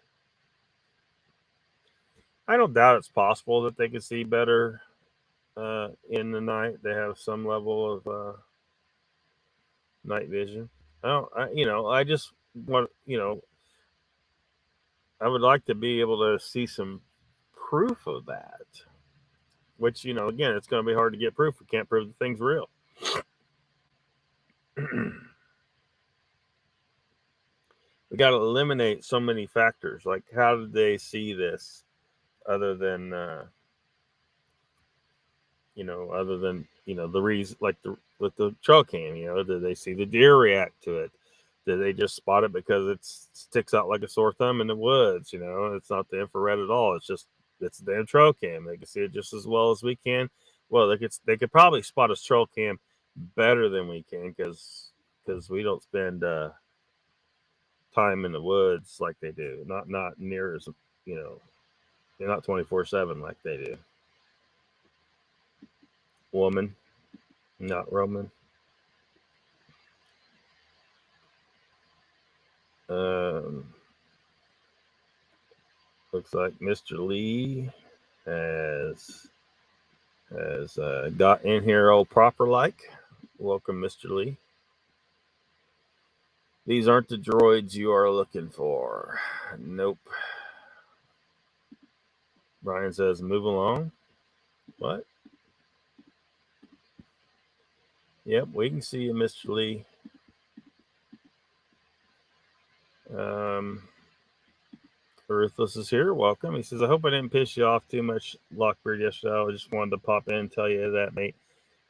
I don't doubt it's possible that they could see better in the night. They have some level of night vision. I just want, I would like to be able to see some proof of that. Which, again, it's going to be hard to get proof. We can't prove the thing's real. We got to eliminate so many factors. Like, how did they see this other than, the reason, like with the trail cam, did they see the deer react to it? Did they just spot it because it sticks out like a sore thumb in the woods? It's not the infrared at all. It's the damn trail cam. They can see it just as well as we can. Well, they could probably spot a trail cam better than we can because we don't spend time in the woods like they do. Not near as they're not 24/7 like they do. Woman, not Roman. Looks like Mr. Lee has got in here all proper like. Welcome, Mr. Lee. These aren't the droids you are looking for. Nope. Brian says, move along. What? Yep, we can see you, Mr. Lee. Ruthless is here. Welcome. He says, I hope I didn't piss you off too much, Lockbeard, yesterday. I just wanted to pop in and tell you that, mate.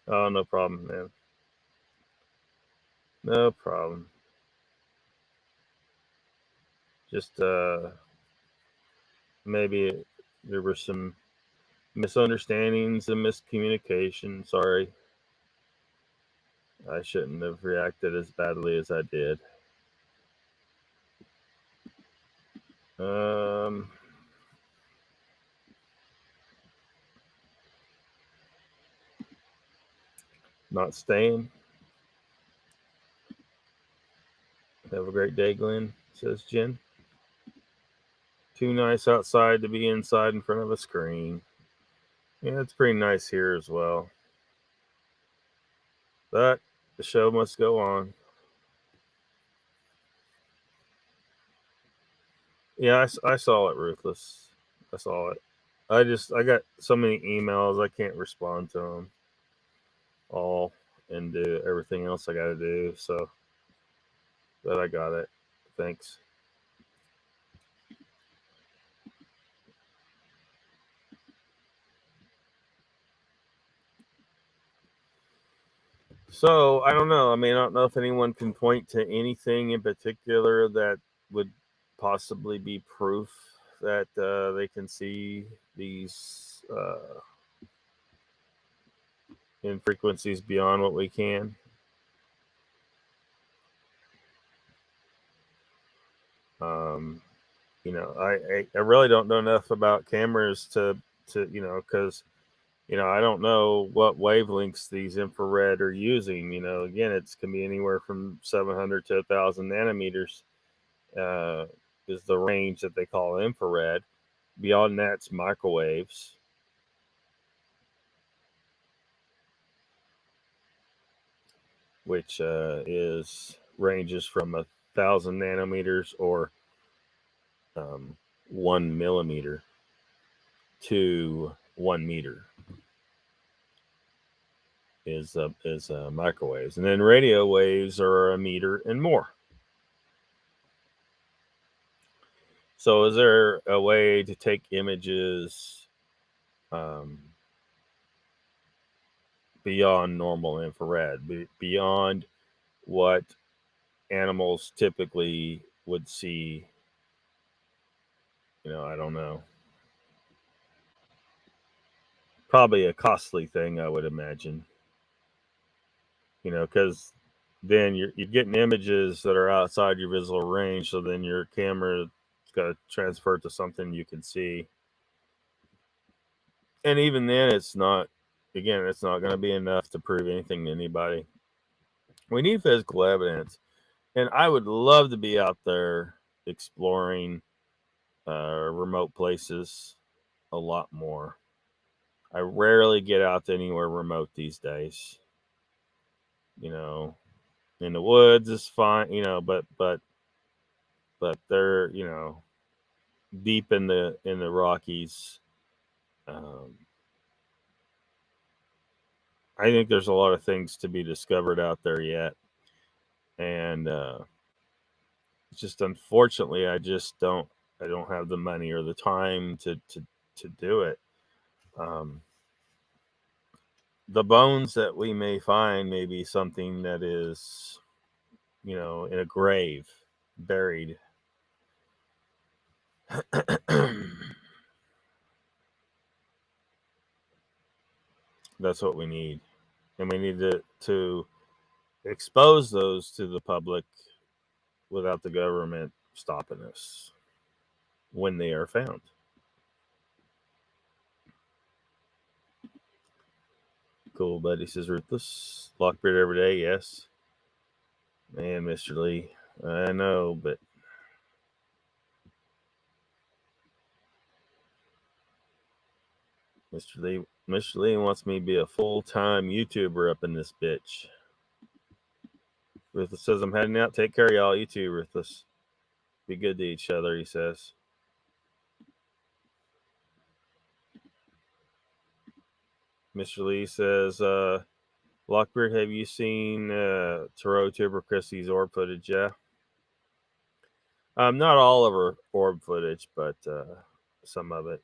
Oh, no problem, man. No problem. Just maybe there were some misunderstandings and miscommunication. Sorry. I shouldn't have reacted as badly as I did. Not staying. Have a great day, Glenn, says Jen. Too nice outside to be inside in front of a screen. Yeah, it's pretty nice here as well. But the show must go on. Yeah, I saw it, Ruthless. I saw it. I got so many emails, I can't respond to them all and do everything else I got to do. So, but I got it. Thanks. So I don't know. I mean, I don't know if anyone can point to anything in particular that would possibly be proof that they can see these in frequencies beyond what we can. You know, I really don't know enough about cameras to you know, because you know, I don't know what wavelengths these infrared are using. You know, again, it's can be anywhere from 700 to 1,000 nanometers is the range that they call infrared. Beyond that's microwaves. Which is ranges from 1,000 nanometers or 1 millimeter to 1 meter is microwaves, and then radio waves are a meter and more. So, is there a way to take images beyond normal infrared, beyond what animals typically would see? You know, I don't know. Probably a costly thing, I would imagine. You know, because then you're getting images that are outside your visual range, so then your camera's got to transfer to something you can see. And even then, it's not. Again, it's not going to be enough to prove anything to anybody. We need physical evidence, and I would love to be out there exploring remote places a lot more. I rarely get out to anywhere remote these days. You know, in the woods is fine. You know, but they're, you know, deep in the Rockies. I think there's a lot of things to be discovered out there yet, and just unfortunately, I don't have the money or the time to do it. The bones that we may find may be something that is, you know, in a grave, buried. That's what we need, and we need to expose those to the public without the government stopping us when they are found. Cool, buddy, says Ruthless. Lockbeard every day, yes. Man, Mr. Lee, I know, but Mr. Lee wants me to be a full-time YouTuber up in this bitch. Ruthless says, I'm heading out. Take care of y'all. You too, Ruthless. Be good to each other, he says. Mr. Lee says, Lockbeard, have you seen Tarot Tuber Christie's orb footage? Yeah. Not all of her orb footage, but some of it.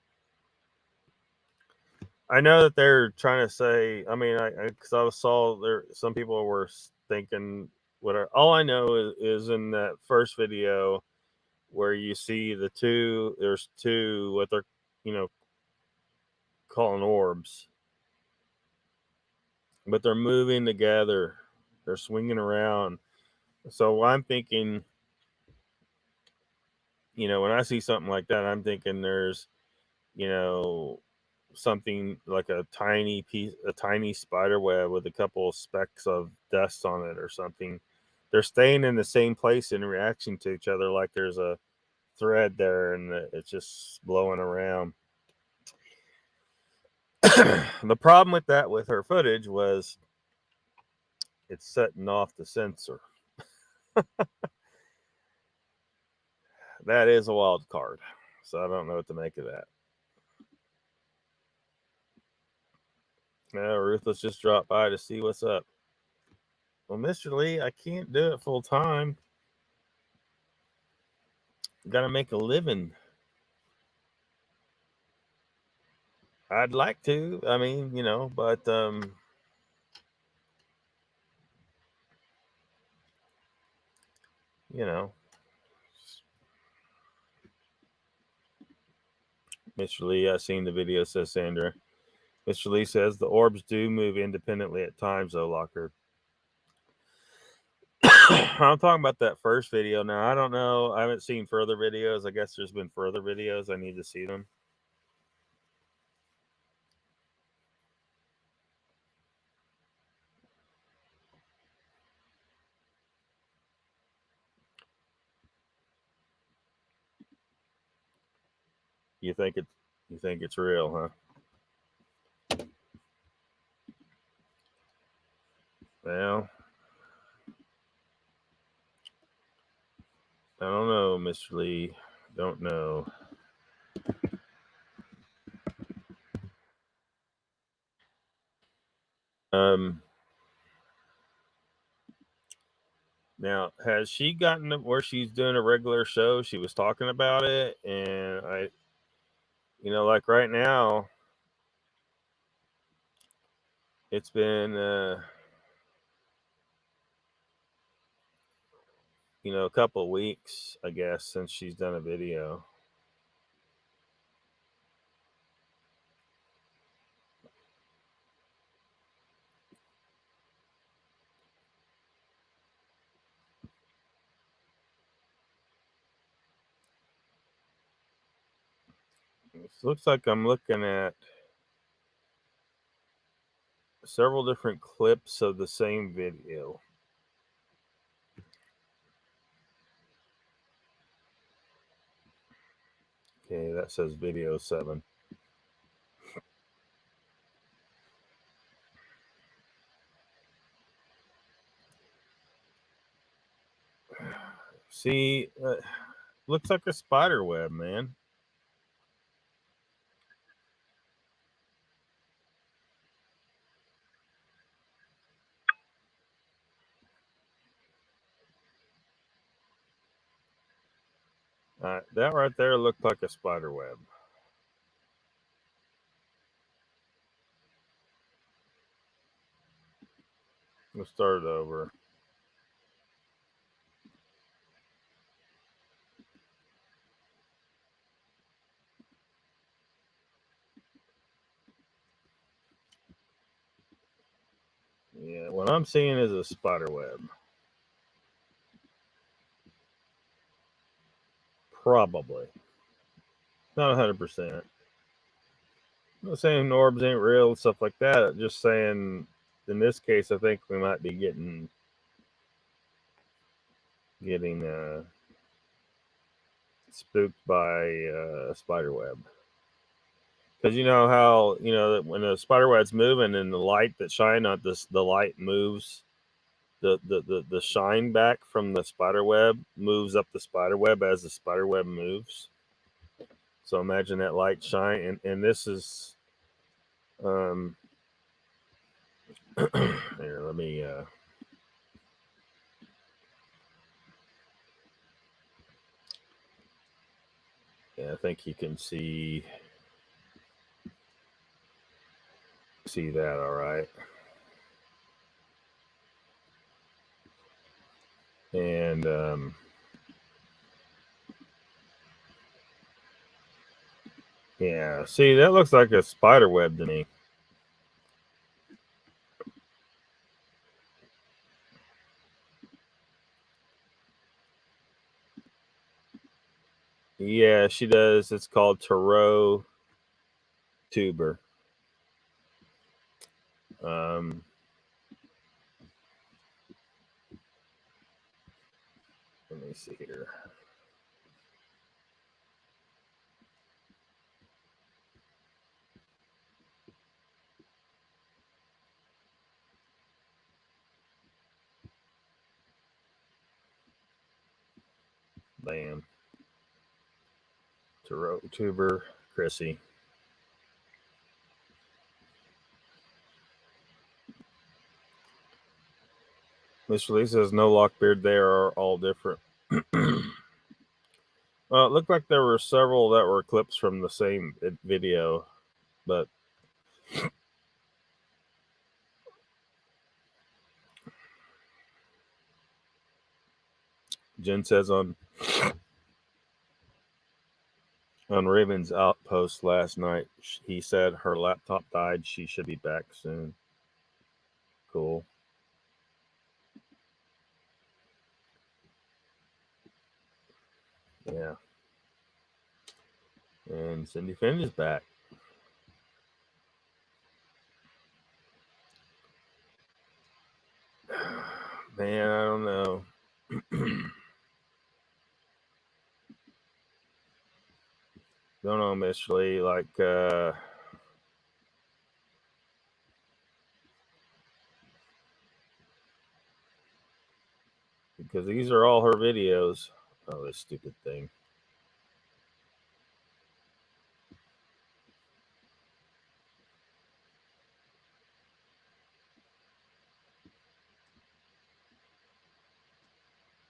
I know that they're trying to say. I mean, because I saw there, some people were thinking whatever. All I know is in that first video where you see the two. There's two what they're calling orbs, but they're moving together. They're swinging around. So I'm thinking, when I see something like that, I'm thinking there's, something like a tiny spider web with a couple of specks of dust on it or something. They're staying in the same place in reaction to each other, like there's a thread there and it's just blowing around. The problem with that, with her footage, was it's setting off the sensor. That is a wild card, so I don't know what to make of that. Now, Ruthless just dropped by to see what's up. Well, Mr. Lee, I can't do it full time. Got to make a living. I'd like to. I mean, but Mr. Lee, I've seen the video, says Sandra. Mr. Lee says the orbs do move independently at times, though, Locker. I'm talking about that first video now. I don't know. I haven't seen further videos. I guess there's been further videos. I need to see them. You think it's real, huh? Well, I don't know, Mr. Lee. Don't know. Now, has she gotten to where she's doing a regular show? She was talking about it, and like right now, it's been, a couple of weeks, I guess, since she's done a video. It looks like I'm looking at several different clips of the same video. Okay, that says video 7. See, looks like a spider web, man. That right there looked like a spider web. Let's start it over. Yeah, what I'm seeing is a spider web. Probably. Not 100%. I'm not saying orbs ain't real and stuff like that. I'm just saying, in this case, I think we might be getting spooked by a spider web. Because you know how, that when a spider web's moving and the light that shine on this, the light moves, the shine back from the spider web moves up the spider web as the spider web moves. So imagine that light shine, and this is Here, let me. Yeah, I think you can see that all right. And yeah, see, that looks like a spider web to me. Yeah, she does. It's called Tarot tuber. Let me see here. Bam. Tarot tuber, Chrissy. Mr. Lee says no Lockbeard. They are all different. Well, it looked like there were several that were clips from the same video, but Jen says on Raven's outpost last night, he said her laptop died. She should be back soon. Cool. Yeah. And Cindy Finn is back. Man, I don't know. Don't know, Miss Lee. Like, because these are all her videos. Oh, this stupid thing.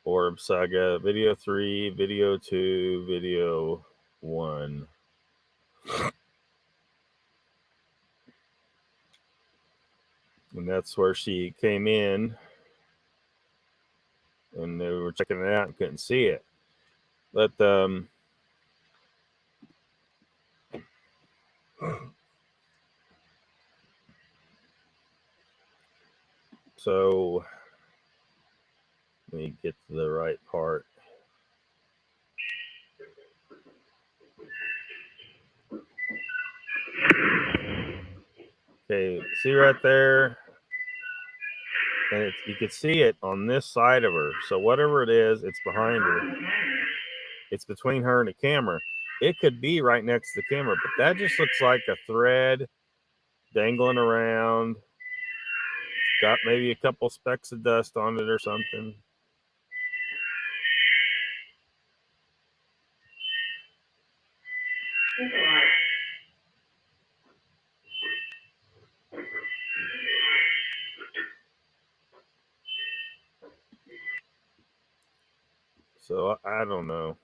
Orb Saga, video 3, video 2, video 1. And that's where she came in. And they were checking it out and couldn't see it. But, so let me get to the right part. Okay, see right there? And you can see it on this side of her. So whatever it is, it's behind her. It's between her and the camera. It could be right next to the camera, but that just looks like a thread dangling around. It's got maybe a couple specks of dust on it or something. So I don't know.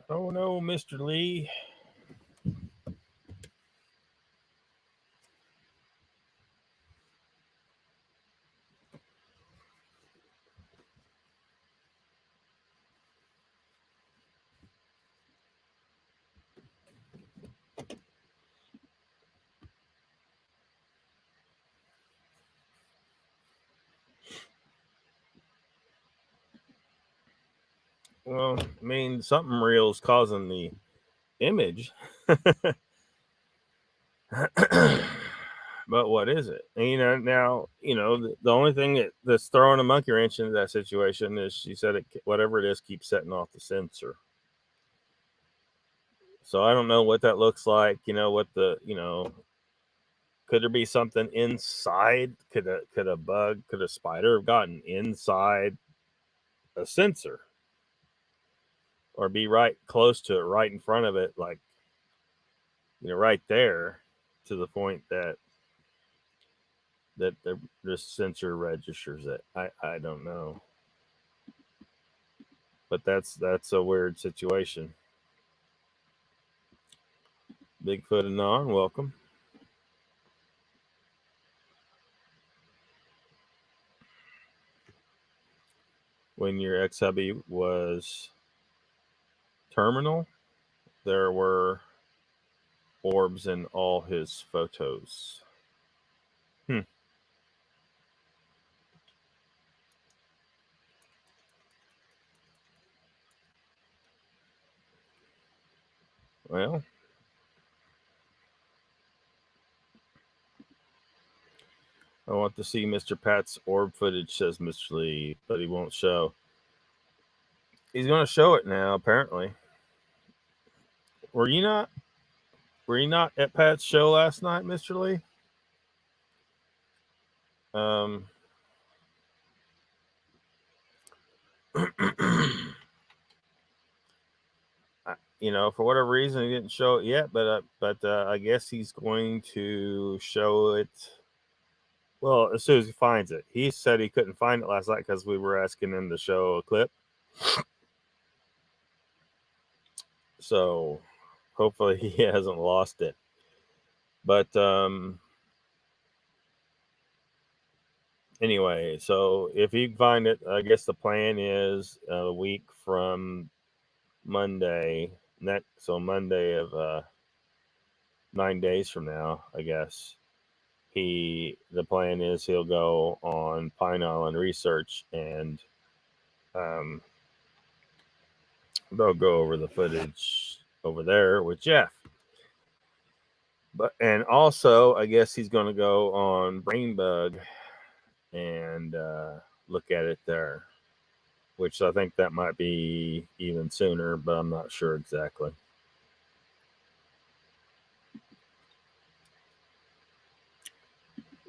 Oh no, Mr. Lee. Well, I mean, something real is causing the image. But what is it? And, now, the only thing that's throwing a monkey wrench into that situation is she said whatever it is keeps setting off the sensor. So I don't know what that looks like. What the could there be something inside? Could a bug, could a spider have gotten inside a sensor, or be right close to it, right in front of it, like right there, to the point that the sensor registers it. I don't know, but that's a weird situation. Bigfoot Anon, welcome. When your ex-hubby was terminal, there were orbs in all his photos. Well, I want to see Mr. Pat's orb footage, says Mr. Lee, but he won't show. He's going to show it now, apparently. Were you not at Pat's show last night, Mr. Lee? For whatever reason, he didn't show it yet, but I guess he's going to show it. Well, as soon as he finds it. He said he couldn't find it last night because we were asking him to show a clip. So hopefully he hasn't lost it. But anyway, so if you find it, I guess the plan is a week from Monday. So Monday of 9 days from now, I guess. The plan is he'll go on Pine Island Research, and they'll go over the footage over there with Jeff. And also, I guess he's going to go on Brainbug and look at it there, which I think that might be even sooner, but I'm not sure exactly.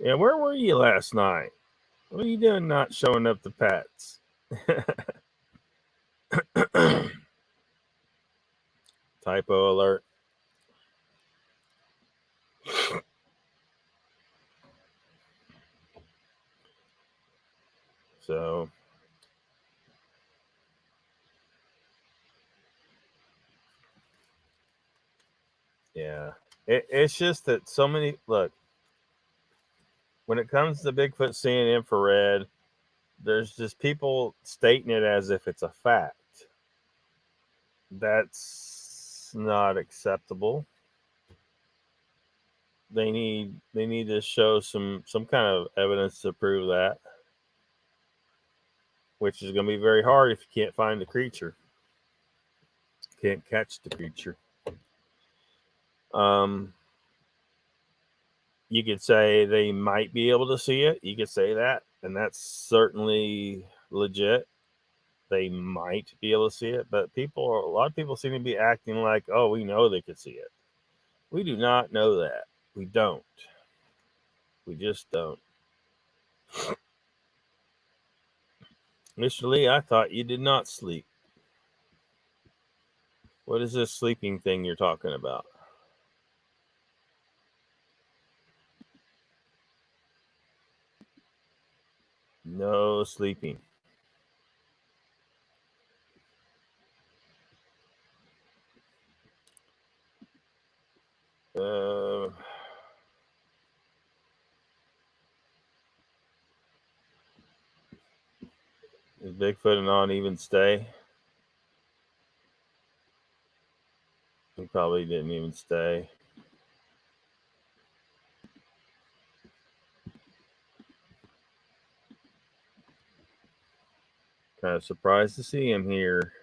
Yeah, where were you last night? What are you doing not showing up to Pat's? Typo alert. So yeah, it's just that so many, look, when it comes to Bigfoot seeing infrared, there's just people stating it as if it's a fact. That's not acceptable. They need to show some kind of evidence to prove that, which is going to be very hard if you can't find the creature, can't catch the creature. You could say they might be able to see it. You could say that, and that's certainly legit. They might be able to see it, but a lot of people seem to be acting like, oh, we know they could see it. We do not know that. We don't. We just don't. Mr. Lee, I thought you did not sleep. What is this sleeping thing you're talking about? No sleeping. Is Bigfoot an uneven stay? He probably didn't even stay. Kind of surprised to see him here.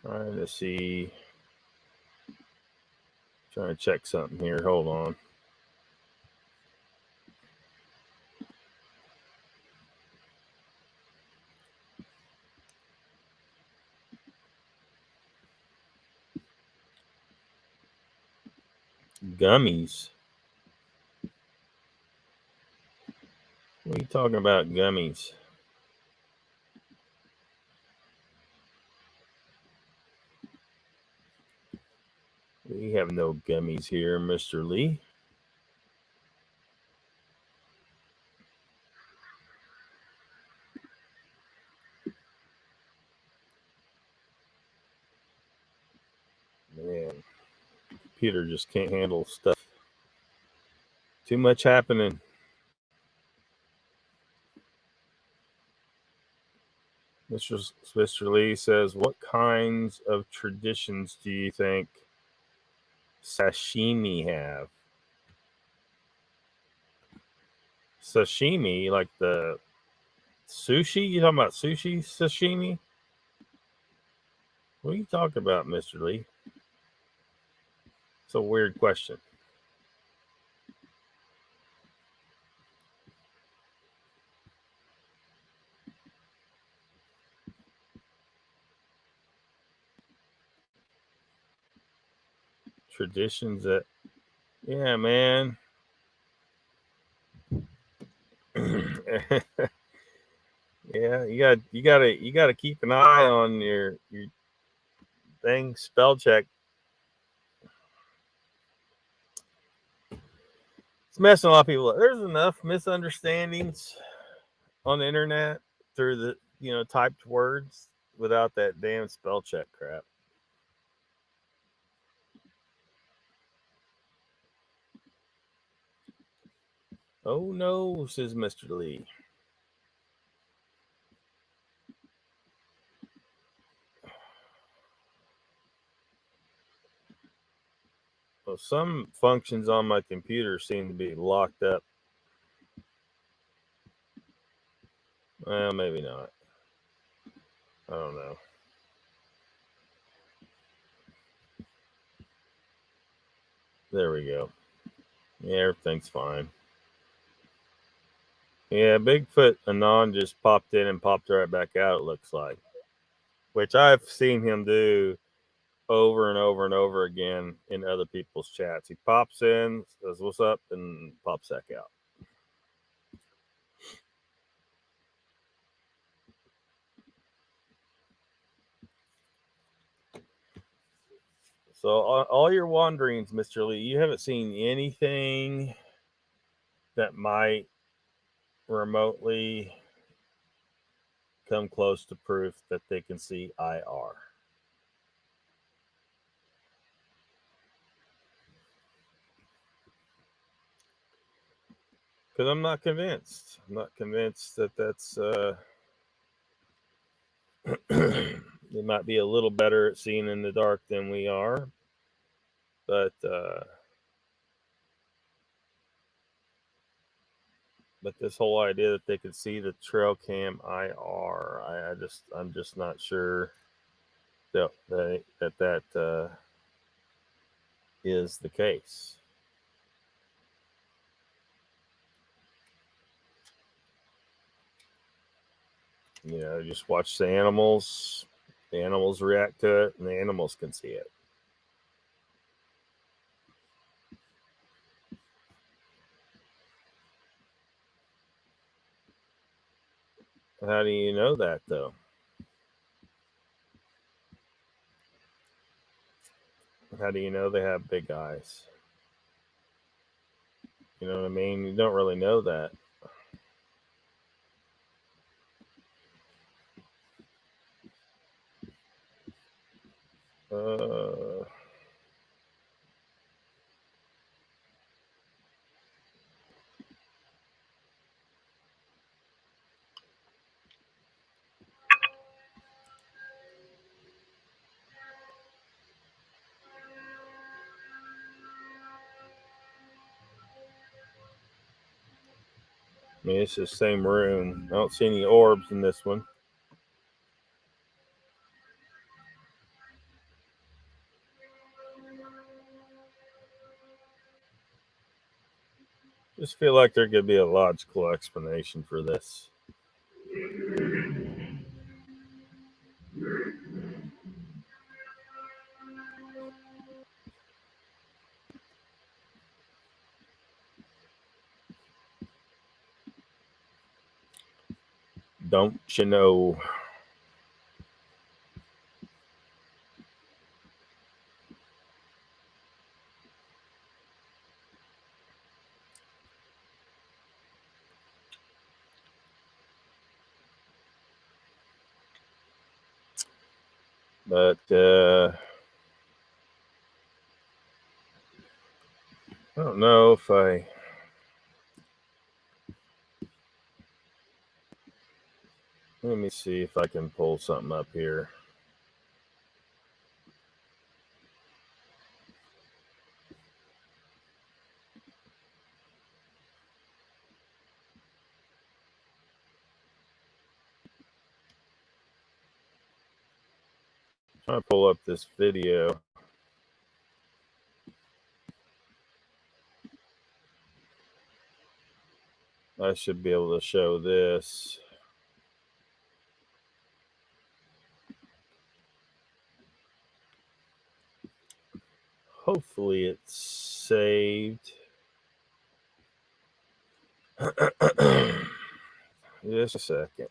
Trying to see. Trying to check something here. Hold on. Gummies. What are you talking about, gummies? We have no gummies here, Mr. Lee. Man, computer just can't handle stuff. Too much happening. Mr. Lee says, what kinds of traditions do you think sashimi have? Sashimi, like the sushi? You talking about sushi sashimi? What are you talking about, Mr. Lee? It's a weird question. Traditions that, yeah, man. Yeah, you gotta keep an eye on your thing. Spell check. It's messing a lot of people up. There's enough misunderstandings on the internet through the typed words without that damn spell check crap. Oh no, says Mr. Lee. Well, some functions on my computer seem to be locked up. Well, maybe not. I don't know. There we go. Yeah, everything's fine. Yeah, Bigfoot Anon just popped in and popped right back out, it looks like. Which I've seen him do over and over and over again in other people's chats. He pops in, says what's up, and pops back out. So all your wanderings, Mr. Lee, you haven't seen anything that might remotely come close to proof that they can see IR. Because I'm not convinced. I'm not convinced that that's they might be a little better at seeing in the dark than we are, but this whole idea that they could see the trail cam IR, I'm just not sure that is the case. Just watch the animals. The animals react to it, and the animals can see it. How do you know that, though? How do you know they have big eyes? You know what I mean? You don't really know that. I mean, it's the same room. I don't see any orbs in this one. Just feel like there could be a logical explanation for this. Don't you know? But I don't know if I. Let me see if I can pull something up here. I'm trying to pull up this video. I should be able to show this. Hopefully it's saved. Just a second.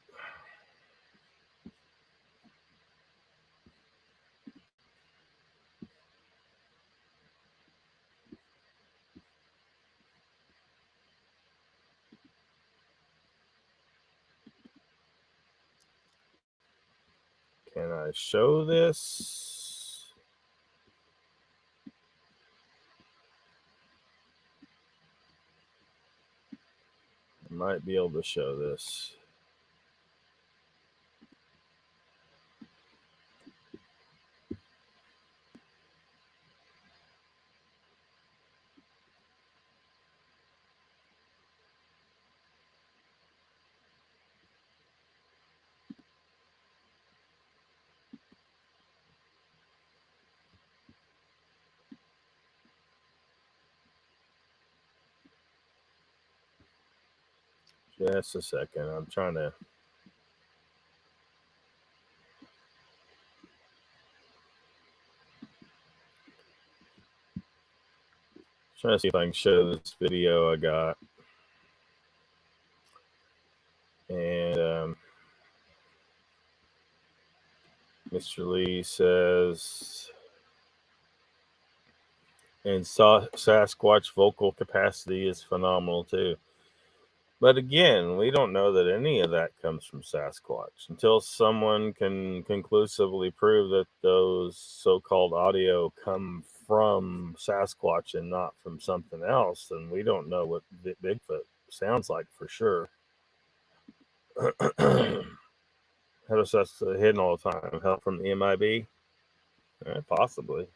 Can I show this? I might be able to show this. Just a second. I'm trying to. Trying to see if I can show this video I got. And Mr. Lee says, and Sasquatch vocal capacity is phenomenal too. But again, we don't know that any of that comes from Sasquatch until someone can conclusively prove that those so-called audio come from Sasquatch and not from something else. Then we don't know what Bigfoot sounds like for sure. How does that hidden all the time? Help from the MIB? Possibly.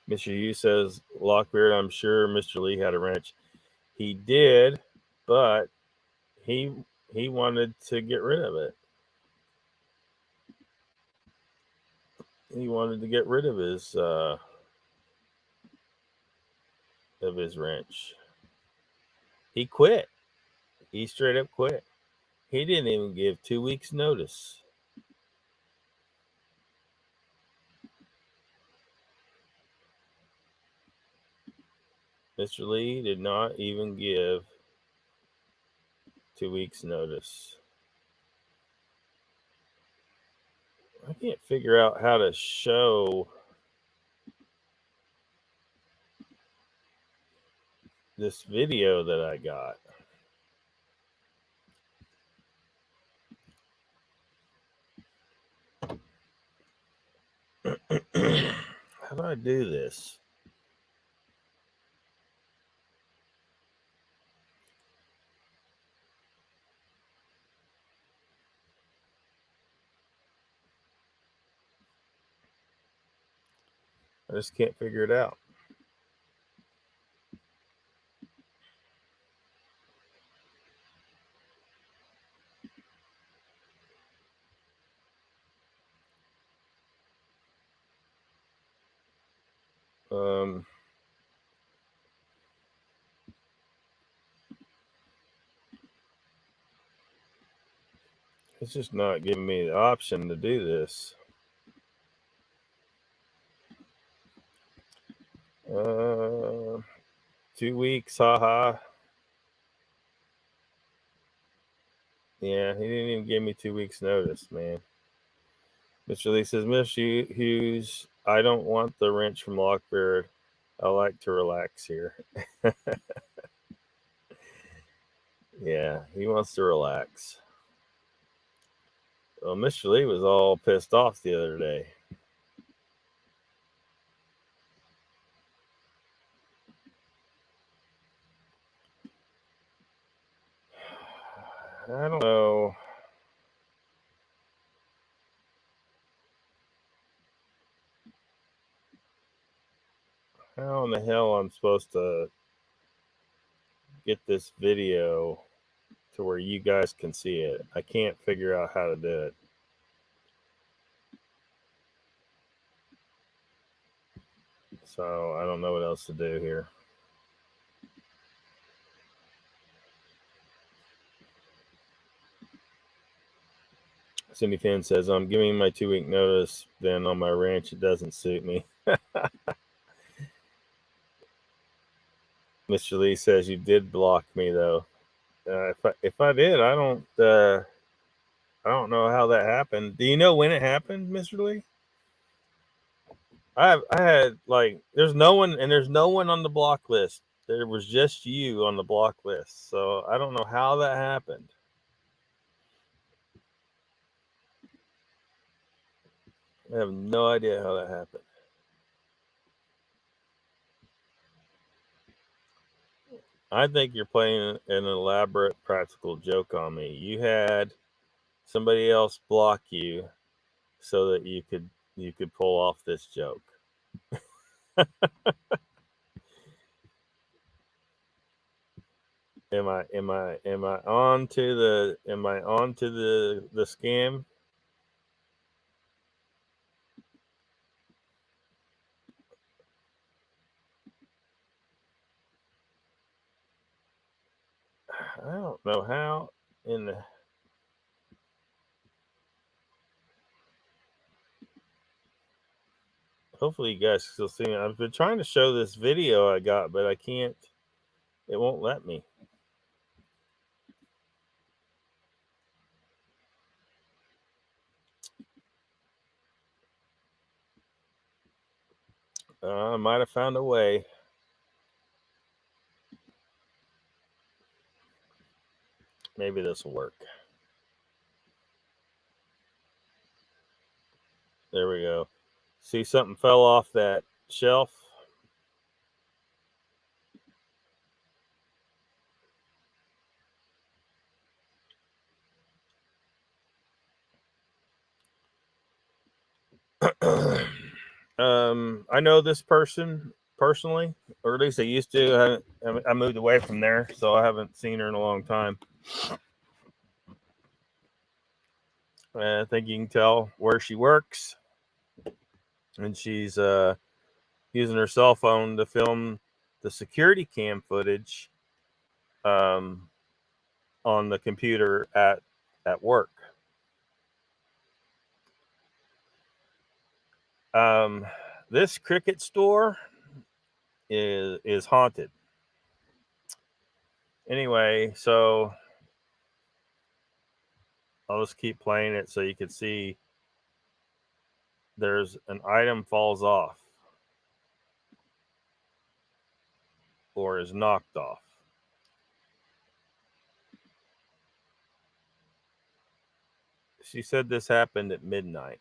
Mr. Hugh says, Lockbeard, I'm sure Mr. Lee had a wrench. He did, but he wanted to get rid of it. He wanted to get rid of his wrench. He quit. He straight up quit. He didn't even give 2 weeks notice. Mr. Lee did not even give 2 weeks notice. I can't figure out how to show this video that I got. How do I do this? I just can't figure it out. It's just not giving me the option to do this. 2 weeks, haha. Yeah, he didn't even give me 2 weeks notice, man. Mr. Lee says, Mr. Hughes, I don't want the wrench from Lockbeard. I like to relax here. Yeah, he wants to relax. Well, Mr. Lee was all pissed off the other day. I don't know. How in the hell I'm supposed to get this video to where you guys can see it. I can't figure out how to do it. So I don't know what else to do here. Cindy Finn says, I'm giving my 2-week notice. Then on my ranch, it doesn't suit me. Mr. Lee says, you did block me, though. If I did, I don't know how that happened. Do you know when it happened, Mr. Lee? I had like there's no one on the block list. There was just you on the block list. So I don't know how that happened. I have no idea how that happened. I think you're playing an elaborate practical joke on me. You had somebody else block you so that you could pull off this joke. Am I on to the scam? I don't know how in the hopefully you guys still see me. I've been trying to show this video I got, but I can't. It won't let me. I might have found a way. Maybe this will work. There we go. See, something fell off that shelf. I know this person personally, or at least I used to. I moved away from there, so I haven't seen her in a long time. I think you can tell where she works, and she's using her cell phone to film the security cam footage on the computer at work. This Cricket store is haunted. Anyway, so I'll just keep playing it so you can see there's an item falls off or is knocked off. She said this happened at midnight.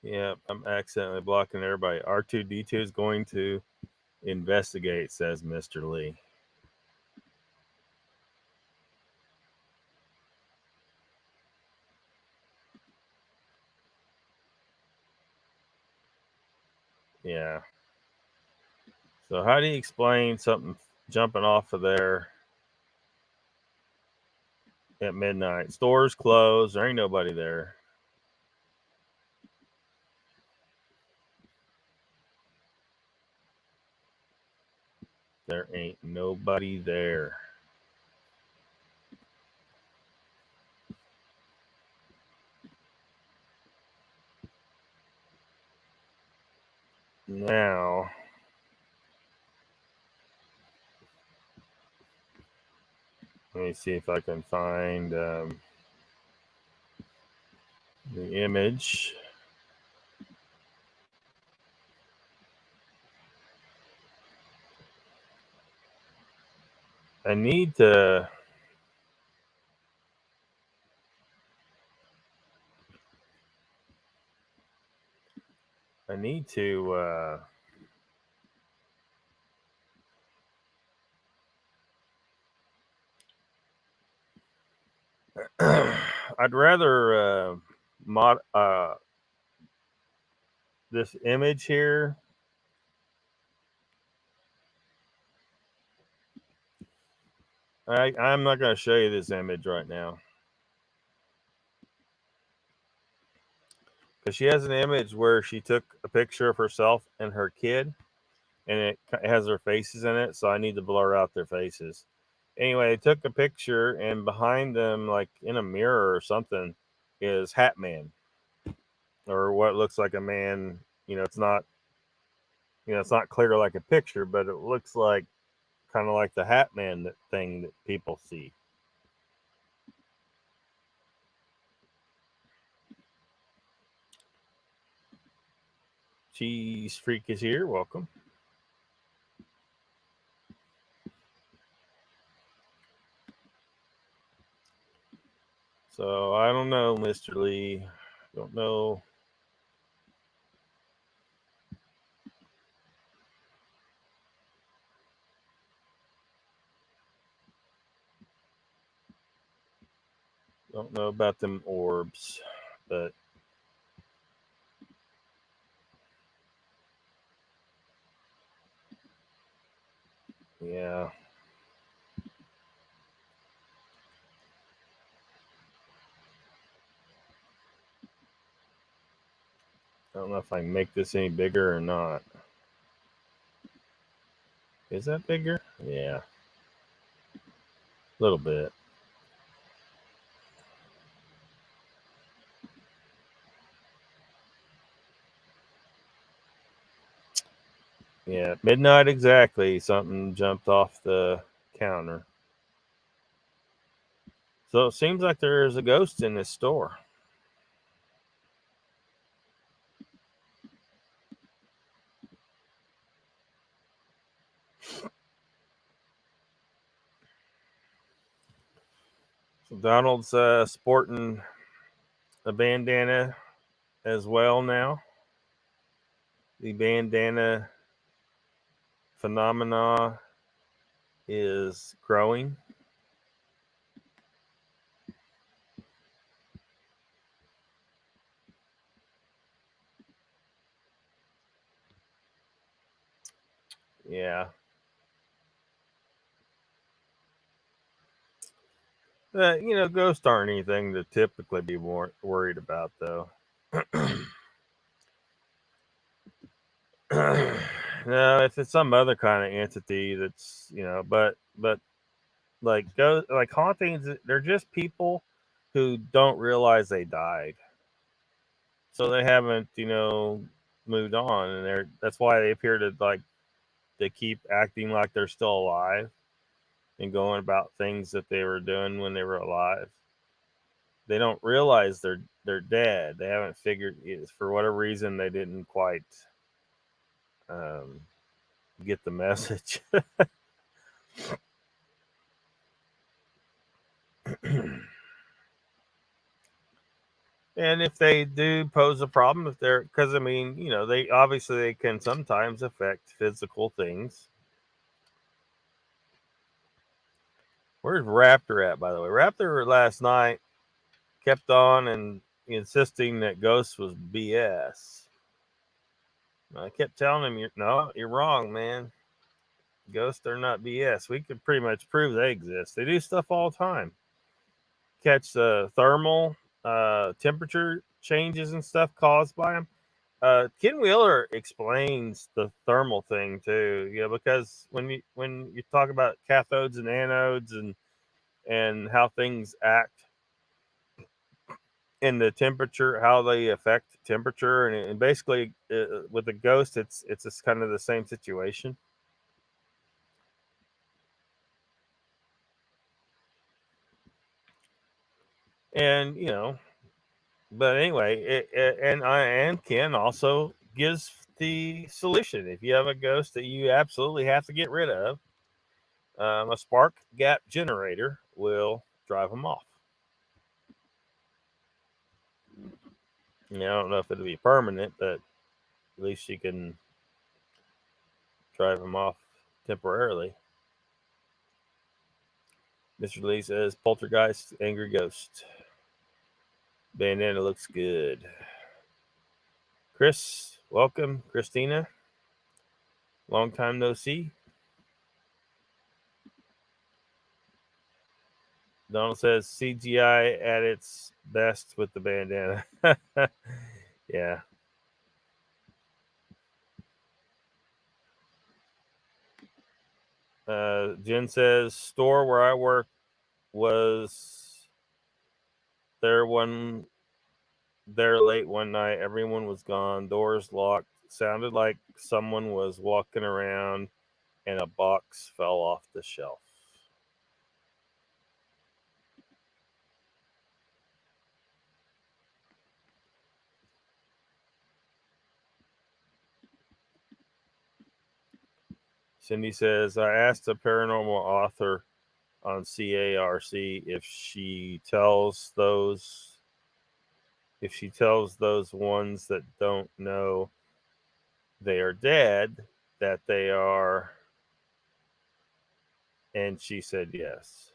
Yeah, I'm accidentally blocking everybody. R2D2 is going to investigate, says Mr. Lee. Yeah. So how do you explain something jumping off of there at midnight. Stores closed. There ain't nobody there. There ain't nobody there. Now, let me see if I can find the image. I need to I'd rather mod this image here. I'm not going to show you this image right now, because she has an image where she took a picture of herself and her kid, and it has their faces in it, so I need to blur out their faces. Anyway, they took a picture, and behind them, like in a mirror or something, is Hat Man, or what looks like a man. It's not clear like a picture, but it looks like kind of like the Hat Man thing that people see. Cheese Freak is here. Welcome. So I don't know, Mr. Lee. Don't know. Don't know about them orbs, but yeah. I don't know if I can make this any bigger or not. Is that bigger? Yeah. A little bit. Yeah, midnight exactly. Something jumped off the counter. So it seems like there is a ghost in this store. So Donald's sporting a bandana as well now. The bandana phenomena is growing. Yeah. Ghosts aren't anything to typically be worried about, though. No, if it's some other kind of entity that's, but like hauntings, they're just people who don't realize they died, so they haven't, moved on, and that's why they appear to they keep acting like they're still alive and going about things that they were doing when they were alive. They don't realize they're dead. They haven't figured it. For whatever reason, they didn't quite get the message. And if they do pose a problem, if they're, because they can sometimes affect physical things. Where's Raptor at, by the way? Raptor last night kept on and insisting that Ghost was BS. I kept telling him, you're wrong, man. Ghosts are not BS. We could pretty much prove they exist. They do stuff all the time. Catch the thermal temperature changes and stuff caused by them. Ken Wheeler explains the thermal thing too. Yeah, because when you talk about cathodes and anodes and how things act in the temperature, how they affect temperature, and basically with the ghost, it's just kind of the same situation. And but anyway, and Ken also gives the solution. If you have a ghost that you absolutely have to get rid of, a spark gap generator will drive them off. I don't know if it'll be permanent, but at least you can drive them off temporarily. Mr. Lee says, Poltergeist, Angry Ghost. Bandana looks good. Chris, welcome. Christina, long time no see. Donald says, CGI at its best with the bandana. Yeah. Jen says, store where I work was there late one night. Everyone was gone. Doors locked. Sounded like someone was walking around and a box fell off the shelf. Cindy says, I asked a paranormal author on CARC if she tells those ones that don't know they are dead that they are, and she said yes.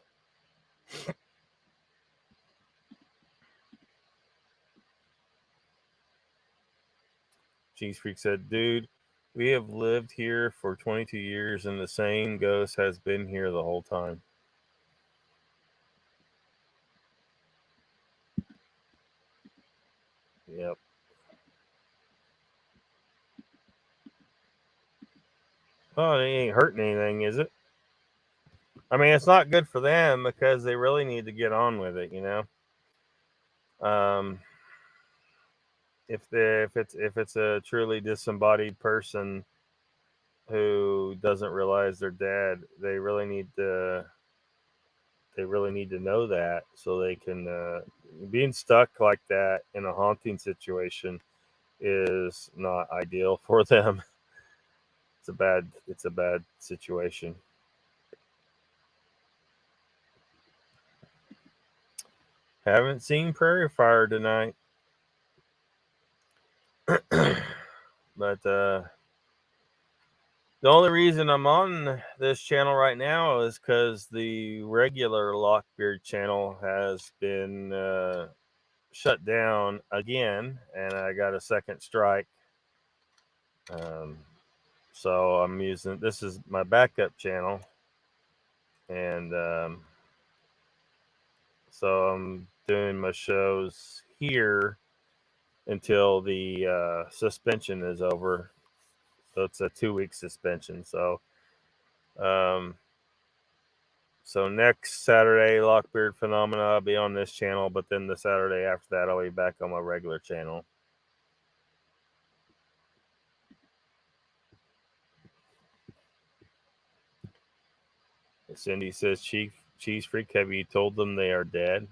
Cheese Freak said, dude, we have lived here for 22 years and the same ghost has been here the whole time. Yep. Oh, it ain't hurting anything, is it? I mean, it's not good for them because they really need to get on with it, If it's a truly disembodied person who doesn't realize they're dead, they really need to know that so they can being stuck like that in a haunting situation is not ideal for them. It's a bad situation. Haven't seen Prairie Fire tonight. But the only reason I'm on this channel right now is because the regular Lockbeard channel has been shut down again, and I got a second strike. So I'm using this is my backup channel, and so I'm doing my shows here until the suspension is over. So it's a 2-week suspension. So next Saturday, Lockbeard Phenomena, I'll be on this channel, but then the Saturday after that, I'll be back on my regular channel. Cindy says, Cheese Freak, have you told them they are dead?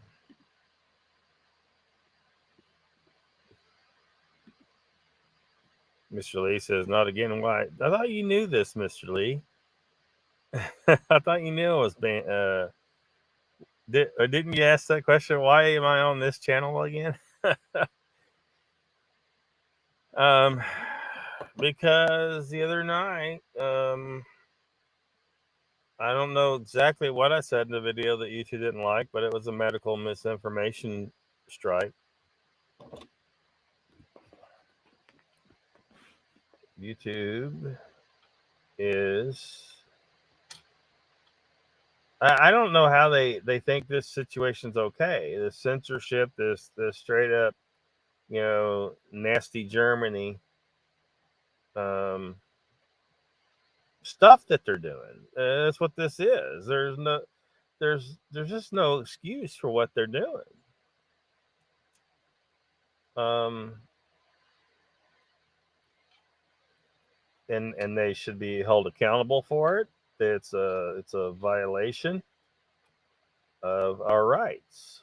Mr. Lee says, not again. Why? I thought you knew this, Mr. Lee. I thought you knew it was didn't you ask that question? Why am I on this channel again? Because the other night, I don't know exactly what I said in the video that you two didn't like, but it was a medical misinformation strike. YouTube is I don't know how they think this situation's okay. The censorship, this straight up, nasty Germany stuff that they're doing. That's what this is. There's just no excuse for what they're doing. And they should be held accountable for it. It's a violation of our rights.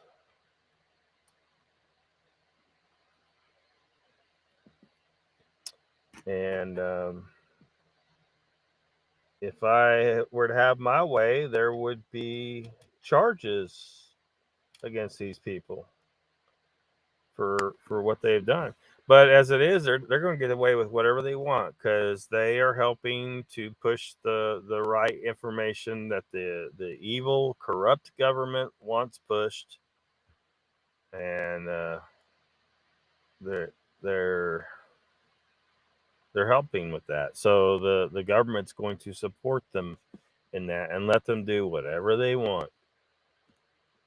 And if I were to have my way, there would be charges against these people for what they've done. But as it is, they're going to get away with whatever they want because they are helping to push the right information that the evil, corrupt government wants pushed, and they're they're they're helping with that. So the government's going to support them in that and let them do whatever they want.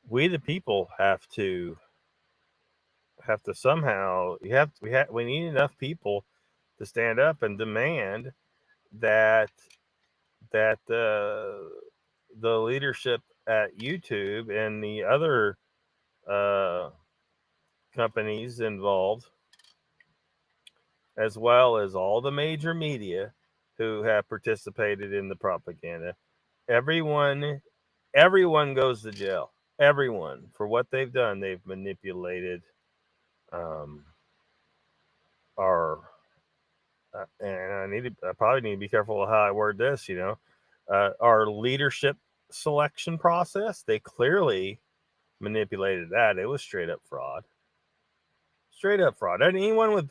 We the people have to somehow we need enough people to stand up and demand that the leadership at YouTube and the other uh, companies involved, as well as all the major media who have participated in the propaganda, everyone goes to jail. Everyone for what they've done. They've manipulated our and I probably need to be careful of how I word this. Our leadership selection process. They clearly manipulated that. It was straight up fraud. Straight up fraud. And anyone with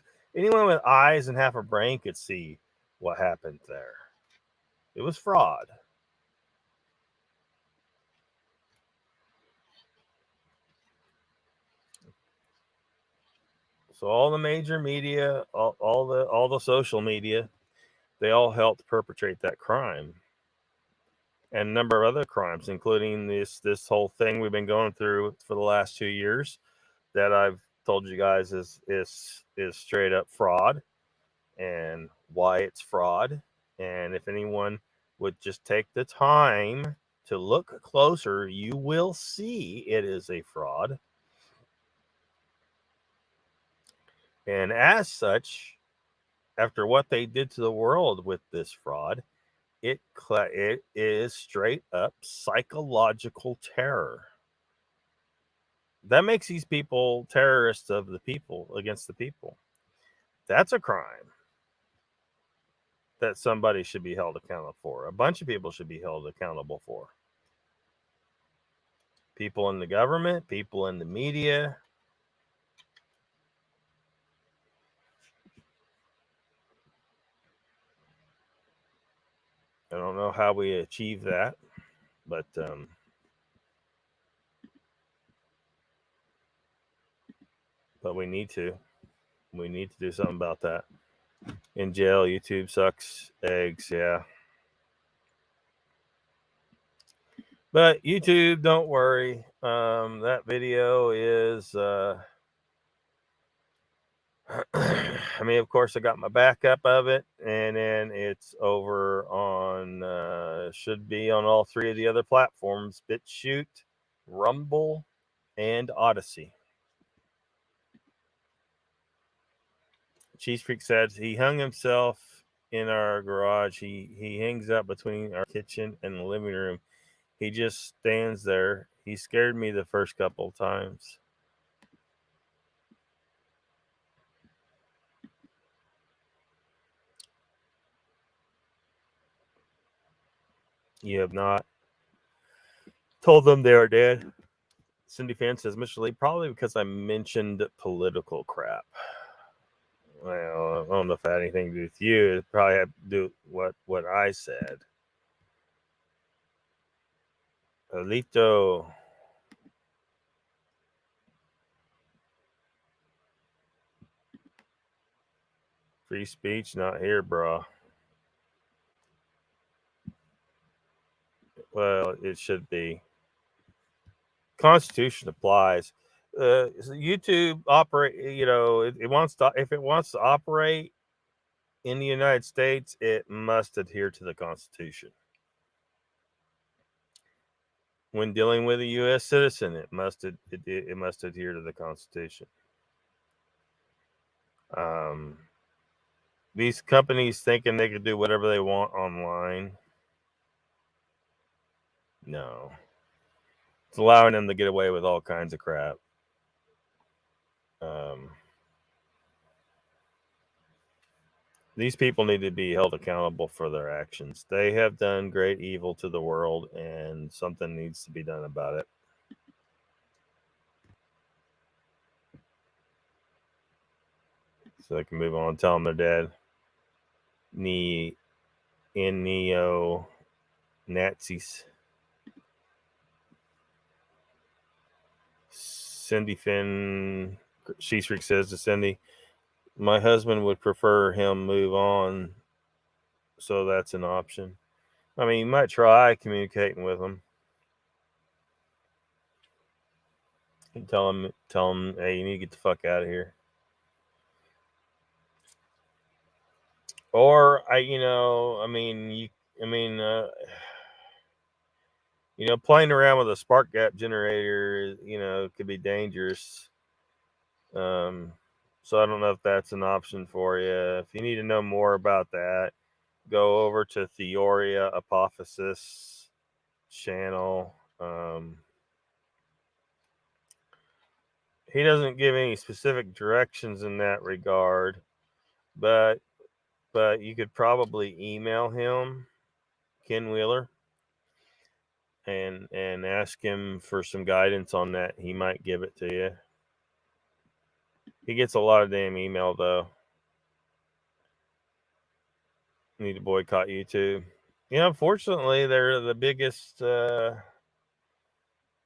eyes and half a brain could see what happened there. It was fraud. So all the major media, all the social media, they all helped perpetrate that crime. And a number of other crimes, including this whole thing we've been going through for the last 2 years that I've told you guys is straight up fraud, and why it's fraud. And if anyone would just take the time to look closer, you will see it is a fraud. And as such, after what they did to the world with this fraud, it is straight up psychological terror. That makes these people terrorists of the people, against the people. That's a crime that somebody should be held accountable for. A bunch of people should be held accountable for. People in the government, people in the media. I don't know how we achieve that, but we need to. We need to do something about that. In jail, YouTube sucks eggs, yeah. But YouTube, don't worry. That video is I mean, of course, I got my backup of it, and then it's over on should be on all three of the other platforms: BitChute, Rumble, and Odyssey. Cheese Freak said he hung himself in our garage. He hangs out between our kitchen and the living room. He just stands there. He scared me the first couple of times. You have not told them they are dead. Cindy Fan says, Mr. Lee, probably because I mentioned political crap. Well, I don't know if it had anything to do with you. It probably had to do with what I said. Alito. Free speech, not here, bro. Well, it should be. Constitution applies. YouTube operate. It wants to. If it wants to operate in the United States, it must adhere to the Constitution. When dealing with a U.S. citizen, it must adhere to the Constitution. These companies thinking they could do whatever they want online. No. It's allowing them to get away with all kinds of crap. These people need to be held accountable for their actions. They have done great evil to the world, and something needs to be done about it. So they can move on and tell them they're dead. Neo-Nazis. Cindy Finn, She-Freak says to Cindy, my husband would prefer him move on, so that's an option. I mean, you might try communicating with him. And tell him, hey, you need to get the fuck out of here. Or playing around with a spark gap generator, could be dangerous. So I don't know if that's an option for you. If you need to know more about that, go over to Theoria Apophysis channel. He doesn't give any specific directions in that regard, but you could probably email him, Ken Wheeler, and ask him for some guidance on that. He might give it to you. He gets a lot of damn email though. Need to boycott YouTube. Unfortunately, they're the biggest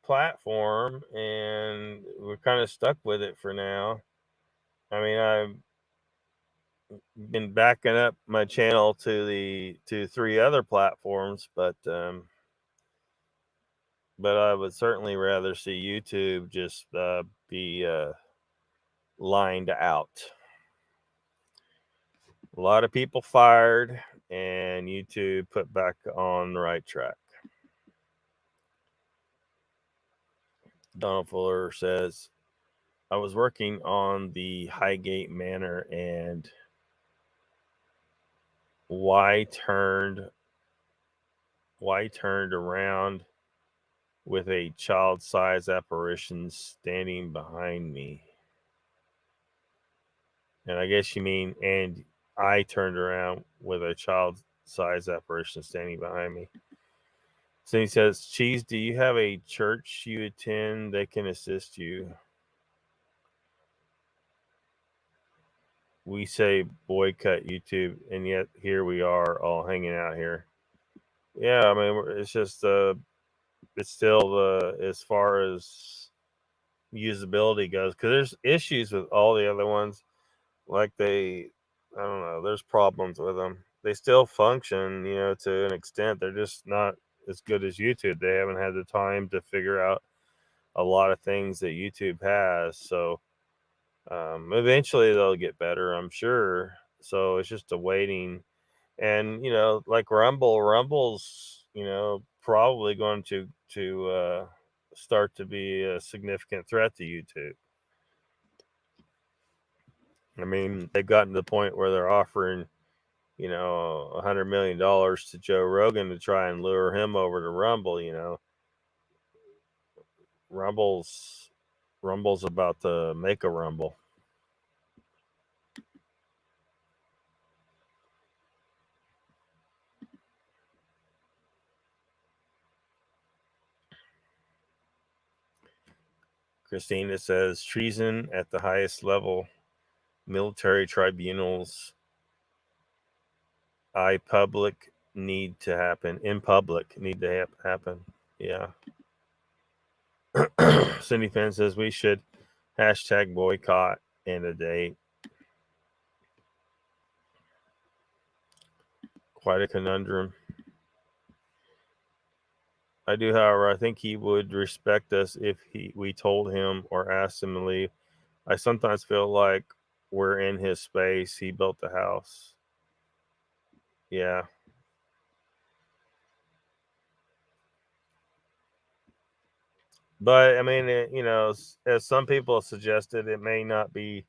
platform, and we're kind of stuck with it for now. I mean, I've been backing up my channel to 3 other platforms, but I would certainly rather see YouTube just be lined out. A lot of people fired, and YouTube put back on the right track. Donald Fuller says, I was working on the Highgate Manor, and Y turned around with a child-sized apparition standing behind me. And I guess you mean, and I turned around with a child-sized apparition standing behind me. So he says, Cheese, do you have a church you attend that can assist you? We say boycott YouTube, and yet here we are all hanging out here. Yeah, I mean, it's just it's still as far as usability goes, because there's issues with all the other ones. Like I don't know, there's problems with them. They still function, to an extent. They're just not as good as YouTube. They haven't had the time to figure out a lot of things that YouTube has. So eventually they'll get better, I'm sure. So it's just a waiting. And like Rumble's probably going to start to be a significant threat to YouTube. I mean, they've gotten to the point where they're offering $100 million to Joe Rogan to try and lure him over to Rumble. Rumble's about to make a rumble. Christina says treason at the highest level, military tribunals, in public need to happen. Yeah. Cindy Finn says we should hashtag boycott and a date. Quite a conundrum. I do, however, I think he would respect us if we told him or asked him to leave. I sometimes feel like we're in his space. He built the house. Yeah. But I mean, as some people suggested, it may not be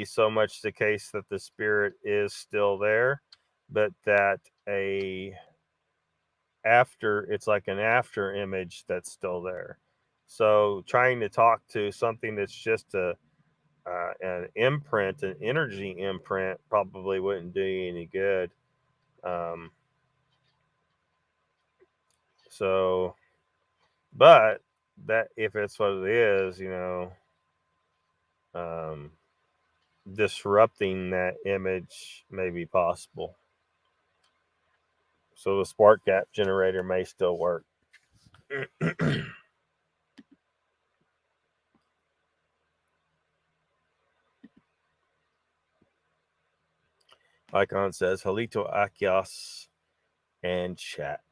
so much the case that the spirit is still there, but that it's like an after image that's still there. So trying to talk to something that's just an imprint, an energy imprint, probably wouldn't do you any good. So, but that if it's what it is, um, disrupting that image may be possible. So the spark gap generator may still work. Icon says Halito Achaeos and chat.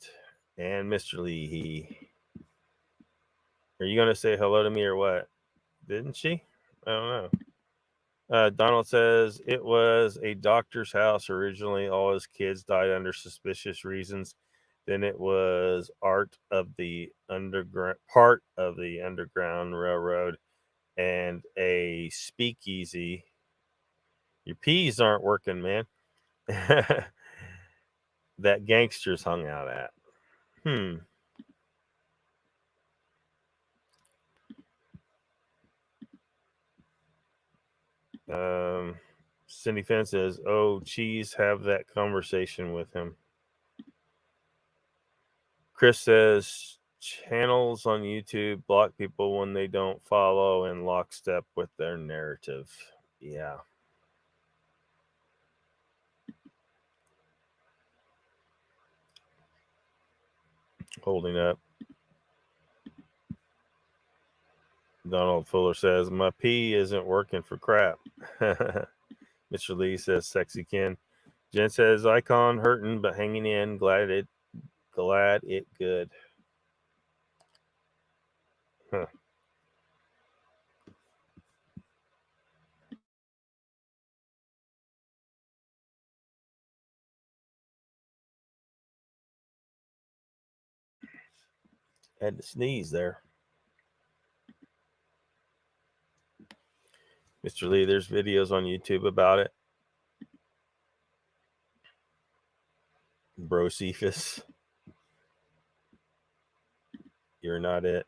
And Mr. Lee, are you going to say hello to me or what? Didn't she? I don't know. Donald says it was a doctor's house originally. All his kids died under suspicious reasons. Then it was part of the Underground Railroad and a speakeasy. Your P's aren't working, man. That gangsters hung out at. Cindy Finn says, "Oh, Cheese, have that conversation with him." Chris says, "Channels on YouTube block people when they don't follow in lockstep with their narrative." Yeah. Holding up. Donald Fuller says, "My P isn't working for crap." Mr. Lee says, "Sexy Ken." Jen says, "Icon hurting but hanging in. Glad it good." Huh. Had to sneeze there. Mr. Lee, there's videos on YouTube about it. Bro Cephas. You're not it.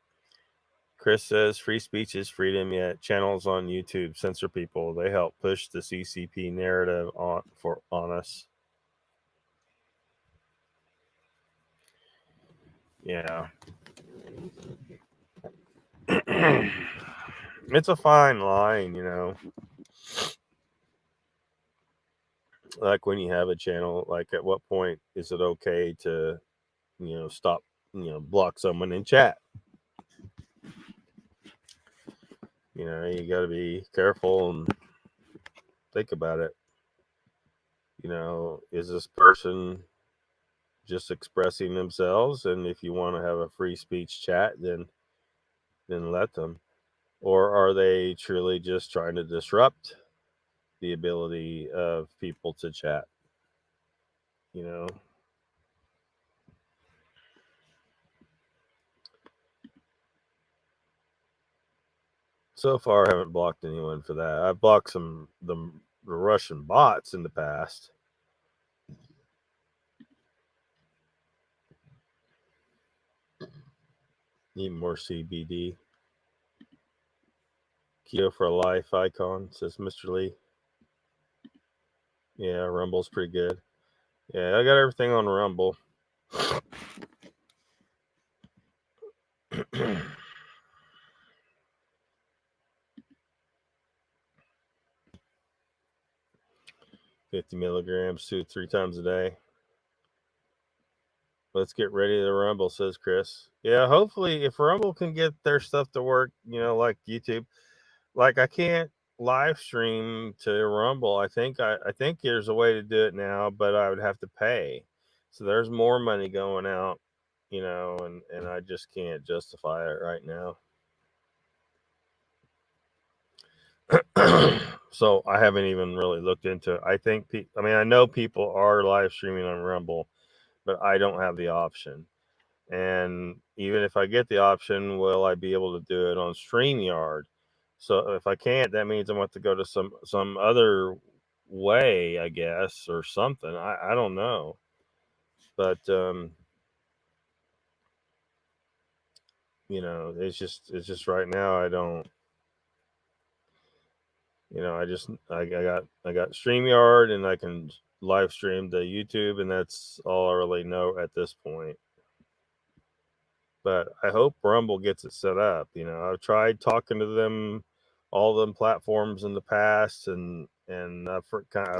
Chris says free speech is freedom, yet channels on YouTube censor people. They help push the CCP narrative on us. Yeah. It's a fine line, Like when you have a channel, like at what point is it okay to, stop, block someone in chat? You got to be careful and think about it. Is this person just expressing themselves? And if you want to have a free speech chat, then let them. Or are they truly just trying to disrupt the ability of people to chat? So far, I haven't blocked anyone for that. I've blocked the Russian bots in the past. Need more CBD. Keto for life icon, says Mr. Lee. Yeah, Rumble's pretty good. Yeah, I got everything on Rumble. $50 milligrams, 2-3 times a day. Let's get ready to Rumble, says Chris. Yeah, hopefully, if Rumble can get their stuff to work, like YouTube, like I can't live stream to Rumble. I think there's a way to do it now, but I would have to pay. So there's more money going out and I just can't justify it right now. So I haven't even really looked into it. I think, I know people are live streaming on Rumble, but I don't have the option. And even if I get the option, will I be able to do it on StreamYard? So if I can't, that means I'm going to have to go to some other way, I guess, or something. I don't know. But it's just right now I don't. I got StreamYard, and I can live stream to YouTube, and that's all I really know at this point. But I hope Rumble gets it set up. I've tried talking to them, all them platforms in the past, and I've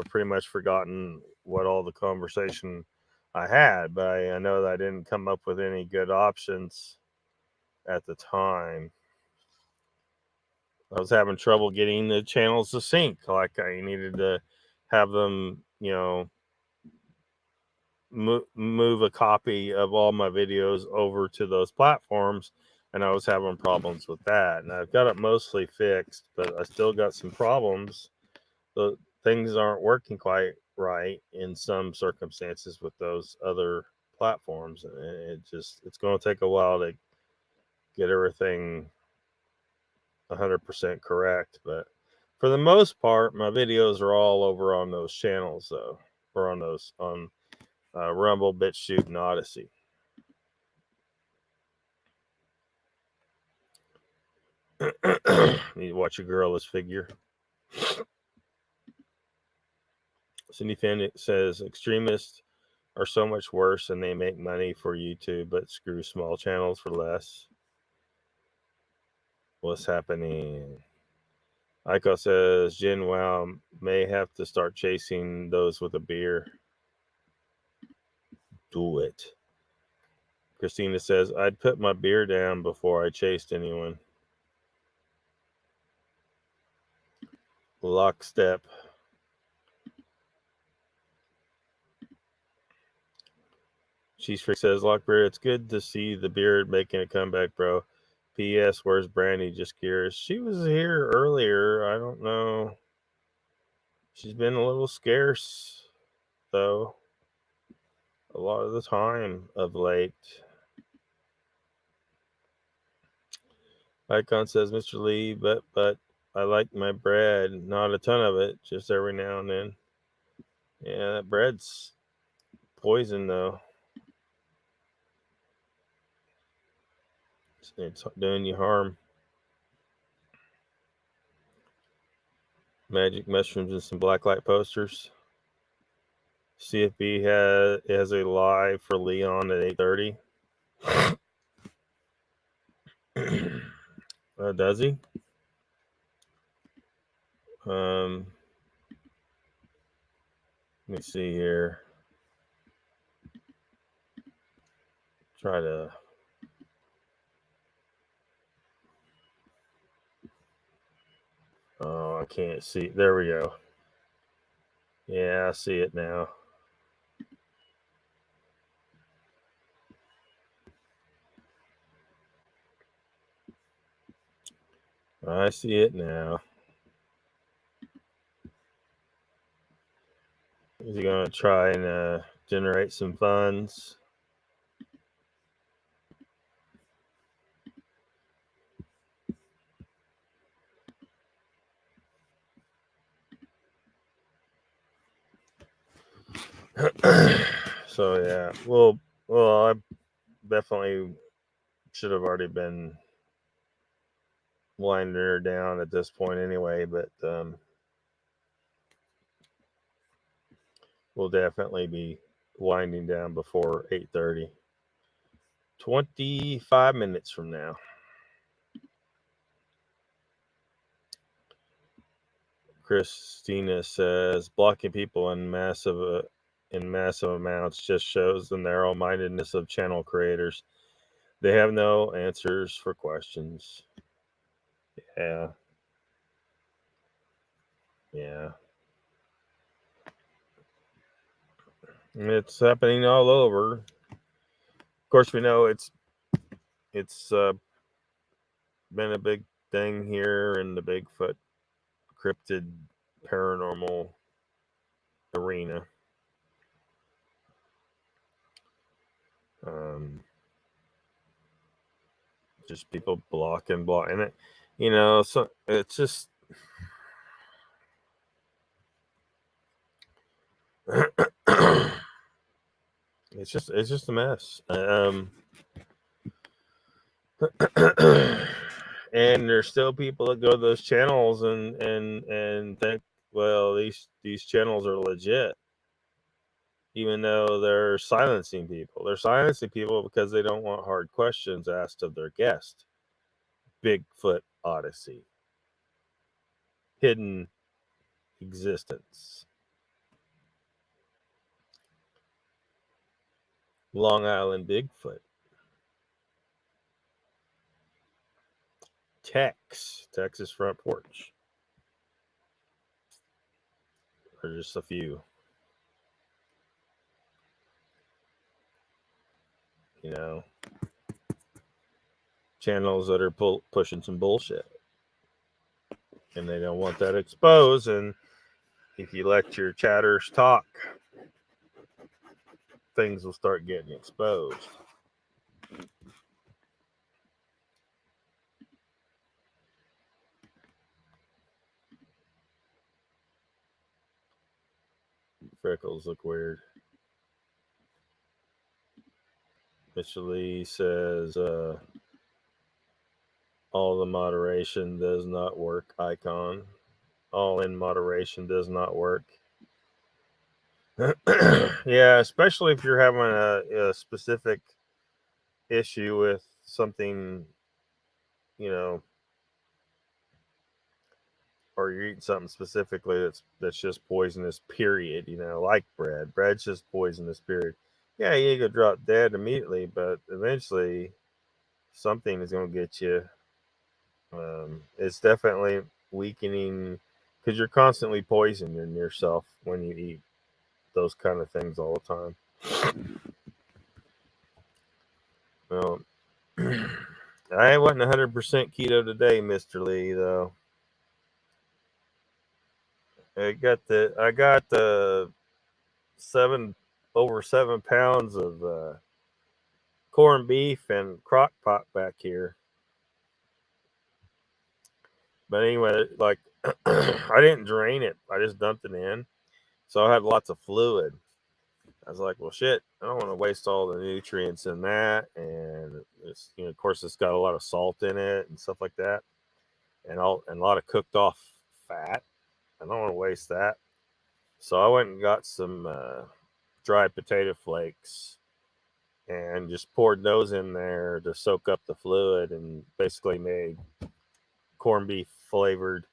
pretty much forgotten what all the conversation I had. But I know that I didn't come up with any good options at the time. I was having trouble getting the channels to sync. Like, I needed to have them, move a copy of all my videos over to those platforms, and I was having problems with that. And I've got it mostly fixed, but I still got some problems. The things aren't working quite right in some circumstances with those other platforms, and it's going to take a while to get everything 100% correct. But for the most part, my videos are all over on those channels, though, or on Rumble, BitChute, and Odyssey. Need to watch a girlish figure. Cindy Finn says extremists are so much worse, and they make money for YouTube, but screw small channels for less. What's happening? Aiko says Jin Wow may have to start chasing those with a beer. Do it. Christina says I'd put my beer down before I chased anyone. Lockstep. Cheese Freak says, Lockbeard, it's good to see the beard making a comeback, bro. P.S. Where's Brandy? Just curious. She was here earlier. I don't know. She's been a little scarce, though, a lot of the time of late. Icon says, Mr. Lee, but I like my bread. Not a ton of it, just every now and then. Yeah, that bread's poison, though. It's doing you harm. Magic mushrooms and some blacklight posters. CFB has a live for Leon at 8:30. Does he? Let me see here. Try to. Oh, I can't see. There we go. Yeah, I see it now. I see it now. Is he going to try and generate some funds? So yeah, well, I definitely should have already been winding her down at this point anyway, but we'll definitely be winding down before 8:30. 25 minutes from now. Christina says blocking people in massive amounts just shows the narrow-mindedness of channel creators. They have no answers for questions. Yeah. It's happening all over. Of course, we know it's been a big thing here in the Bigfoot cryptid paranormal arena. Just people blocking, and it, so it's just it's just a mess. And there's still people that go to those channels and think, well, these channels are legit, even though they're silencing people. They're silencing people because they don't want hard questions asked of their guest. Bigfoot Odyssey, hidden existence, Long Island Bigfoot, Texas front porch. Or just a few. Channels that are pushing some bullshit. And they don't want that exposed. And if you let your chatters talk, things will start getting exposed. Freckles look weird. Mr. Lee says, all the moderation does not work icon. All in moderation does not work. Yeah, especially if you're having a specific issue with something, or you're eating something specifically that's just poisonous, period, like bread. Bread's just poisonous, period. Yeah, you could drop dead immediately, but eventually something is going to get you. It's definitely weakening because you're constantly poisoning yourself when you eat those kind of things all the time. Well, I wasn't 100% keto today, Mr. Lee, though. I got the over 7 pounds of corned beef and crock pot back here. But anyway, like I didn't drain it. I just dumped it in. So I had lots of fluid. I was like, well, shit, I don't want to waste all the nutrients in that. And it's, of course, it's got a lot of salt in it and stuff like that. And a lot of cooked off fat. I don't want to waste that. So I went and got some dried potato flakes and just poured those in there to soak up the fluid and basically made corned beef flavored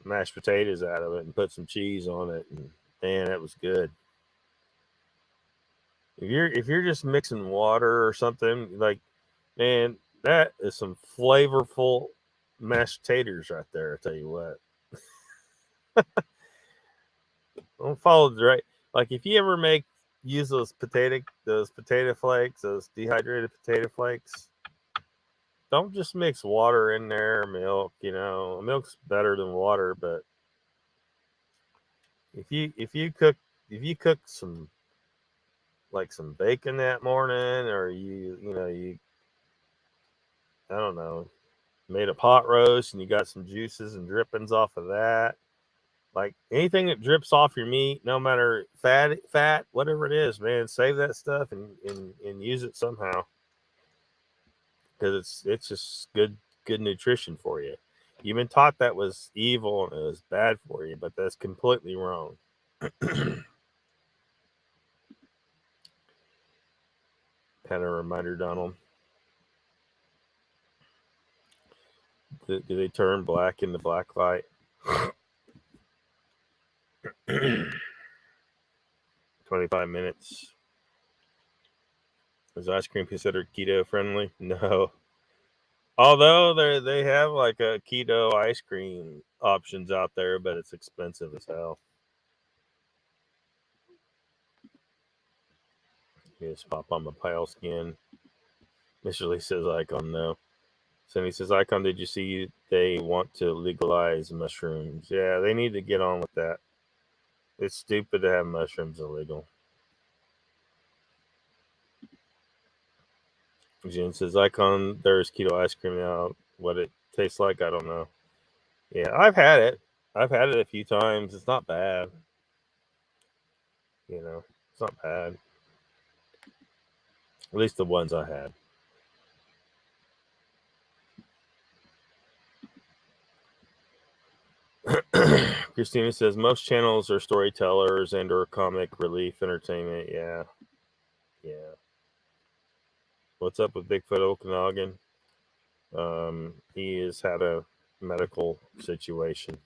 mashed potatoes out of it and put some cheese on it. And man, it was good. If you're just mixing water or something, like, man, that is some flavorful mashed taters right there. I tell you what. Don't follow the right. Like if you ever use those potato flakes, those dehydrated potato flakes, don't just mix water in there, milk. Milk's better than water, but if you cook some some bacon that morning, or you I don't know, made a pot roast and you got some juices and drippings off of that. Like anything that drips off your meat, no matter fat, whatever it is, man, save that stuff and use it somehow. Because it's just good nutrition for you. You've been taught that was evil and it was bad for you, but that's completely wrong. Kind of reminder, Donald. Do they turn black in the black light? 25 minutes. Is ice cream considered keto friendly? No. Although they have like a keto ice cream options out there, but it's expensive as hell. You just pop on the pale skin. Mr. Lee says Icon, no. Cindy says, Icon, did you see they want to legalize mushrooms? Yeah, they need to get on with that. It's stupid to have mushrooms illegal. Jen says, Icon, there's keto ice cream now. What it tastes like, I don't know. Yeah, I've had it. I've had it a few times. It's not bad. You know, it's not bad. At least the ones I had. Christina says most channels are storytellers and or comic relief entertainment. Yeah. What's up with Bigfoot Okanagan? He has had a medical situation.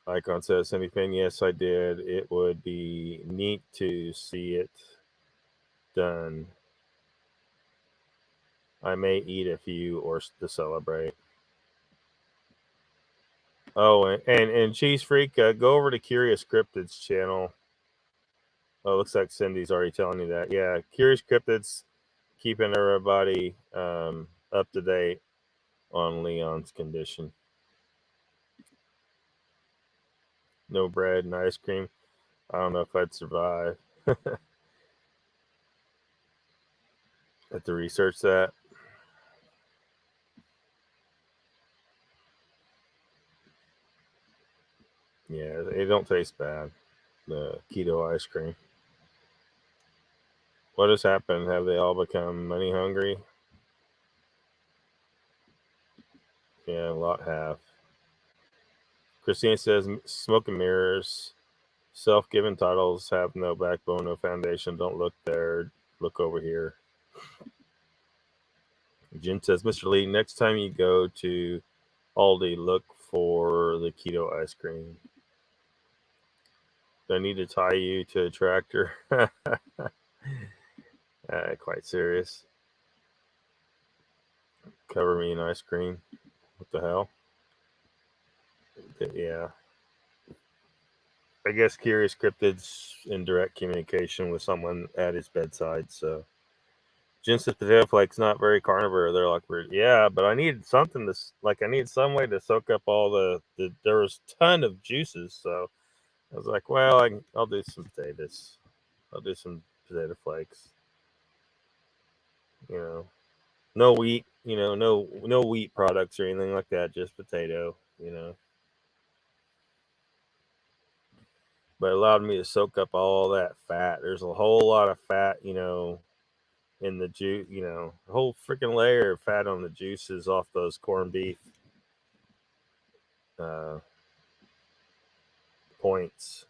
Icon says, anything? Yes, I did. It would be neat to see it done. I may eat a few or to celebrate. Oh, and Cheese Freak, go over to Curious Cryptids channel. Oh, looks like Cindy's already telling you that. Yeah, Curious Cryptids keeping everybody up to date on Leon's condition. No bread and ice cream. I don't know if I'd survive. Have to research that. Yeah, they don't taste bad. The keto ice cream. What has happened? Have they all become money hungry? Yeah, a lot have. Christine says, smoke and mirrors. Self-given titles have no backbone, no foundation. Don't look there. Look over here. Jen says, Mr. Lee, next time you go to Aldi, look for the keto ice cream. Do I need to tie you to a tractor? Quite serious. Cover me in ice cream. What the hell? Yeah. I guess Curious Cryptids in direct communication with someone at his bedside. So, Jen says potato flakes not very carnivore. They're like weird. Yeah, but I need something to I need some way to soak up all the there was a ton of juices. So I was like, well, I'll do some potatoes. I'll do some potato flakes. You know, no wheat. You know, no wheat products or anything like that. Just potato. You know. But it allowed me to soak up all that fat. There's a whole lot of fat, you know, in the juice, you know, a whole freaking layer of fat on the juices off those corned beef uh, points.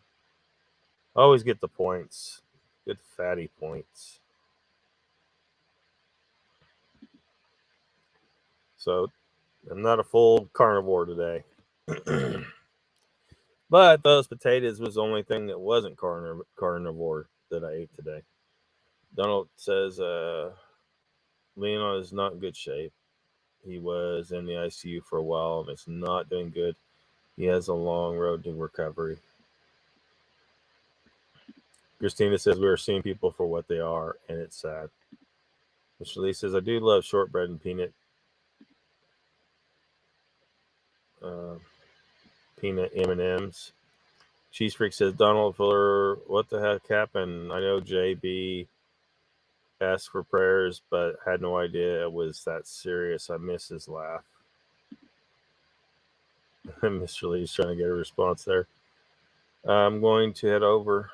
Always get the points, good fatty points. So I'm not a full carnivore today. But those potatoes was the only thing that wasn't carnivore that I ate today. Donald says Leon is not in good shape. He was in the ICU for a while and it's not doing good. He has a long road to recovery. Christina says we are seeing people for what they are, and it's sad. Mr. Lee says I do love shortbread and peanut M&Ms. Cheese Freak says Donald Fuller, what the heck happened? I know JB asked for prayers, but had no idea it was that serious. I miss his laugh. Mr. Lee's trying to get a response there. I'm going to head over.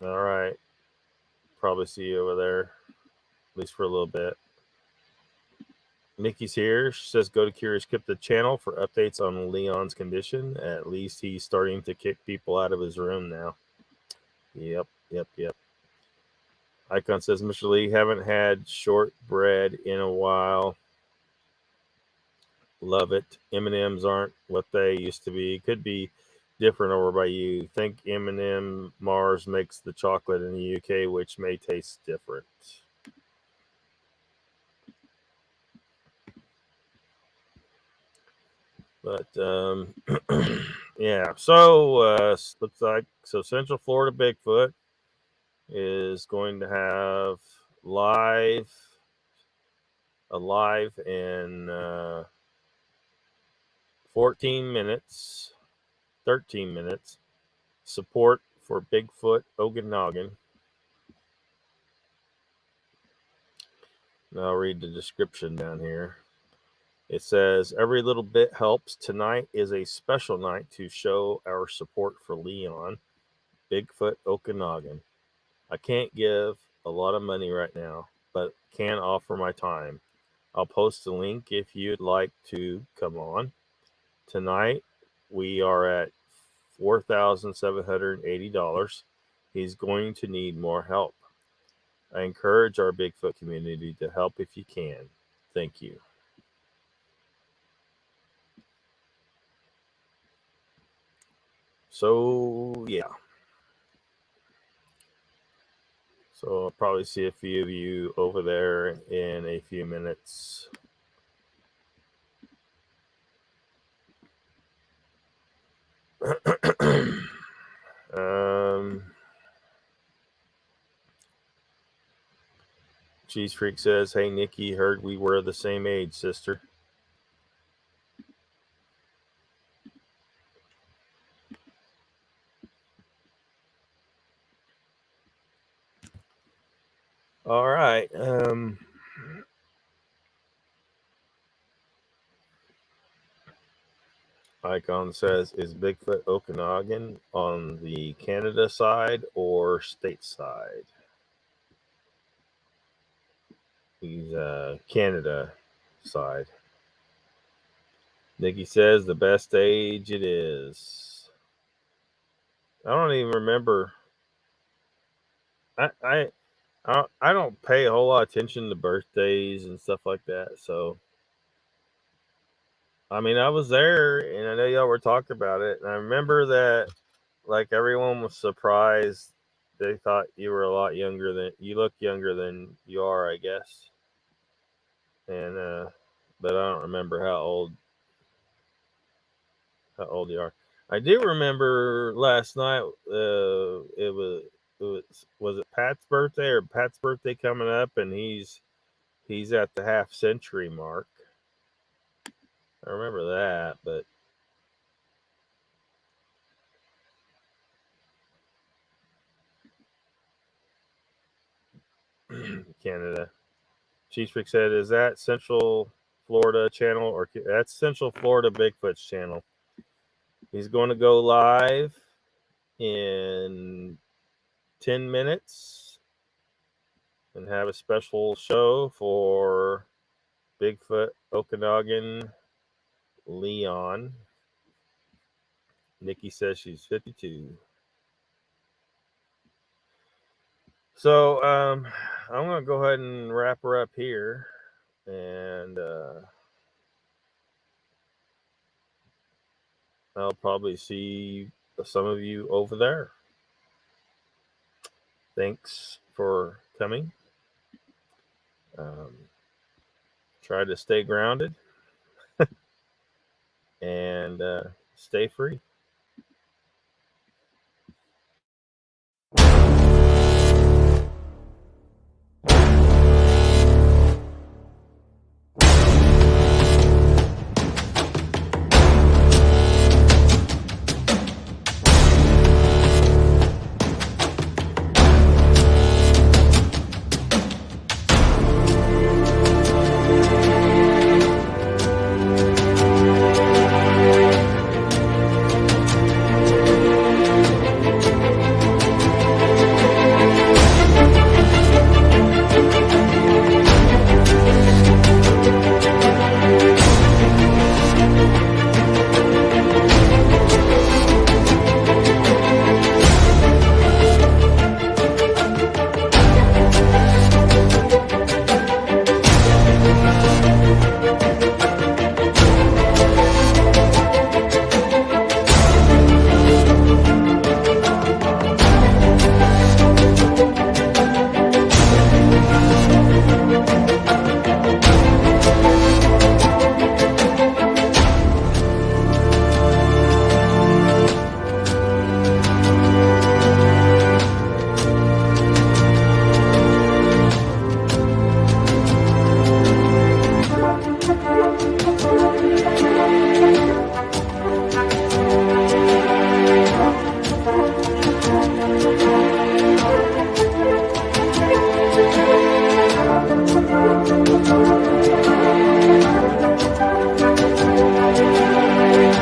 All right. Probably see you over there, at least for a little bit. Mickey's here. She says go to Curious Cryptid channel for updates on Leon's condition. At least he's starting to kick people out of his room now. Yep. Icon says, Mr. Lee, haven't had shortbread in a while. Love it. M&Ms aren't what they used to be. Could be different over by you. Think M&M Mars makes the chocolate in the UK, which may taste different. But yeah, so looks like Central Florida Bigfoot is going to have alive in 14 minutes, 13 minutes. Support for Bigfoot Okanagan. Now I'll read the description down here. It says, every little bit helps. Tonight is a special night to show our support for Leon, Bigfoot Okanagan. I can't give a lot of money right now, but can offer my time. I'll post a link if you'd like to come on. Tonight, we are at $4,780. He's going to need more help. I encourage our Bigfoot community to help if you can. Thank you. So, yeah. So I'll probably see a few of you over there in a few minutes. Cheese Freak says, hey, Nikki, heard we were the same age, sister. All right. Icon says, is Bigfoot Okanagan on the Canada side or state side? He's Canada side. Nikki says, the best age it is. I don't even remember. I don't pay a whole lot of attention to birthdays and stuff like that. So, I mean, I was there, and I know y'all were talking about it. And I remember that, like, everyone was surprised. They thought you were a lot younger than you look younger than you are, I guess. And but I don't remember how old you are. I do remember last night. It was it Pat's birthday or Pat's birthday coming up, and he's at the half century mark. I remember that, but Canada. Cheese Freak said, is that Central Florida channel or that's Central Florida Bigfoot's channel? He's going to go live in 10 minutes and have a special show for Bigfoot Okanagan Leon. Nikki says she's 52. So I'm going to go ahead and wrap her up here. And I'll probably see some of you over there. Thanks for coming. Try to stay grounded and stay free.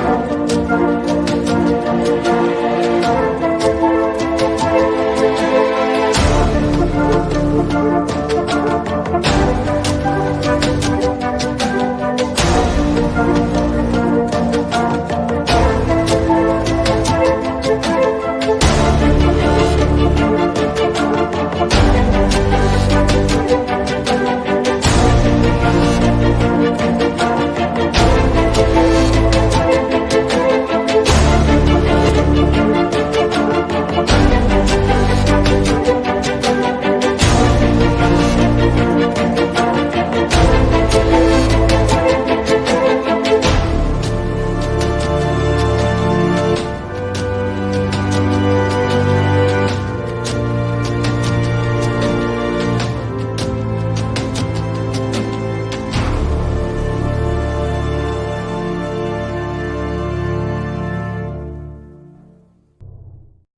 Bye.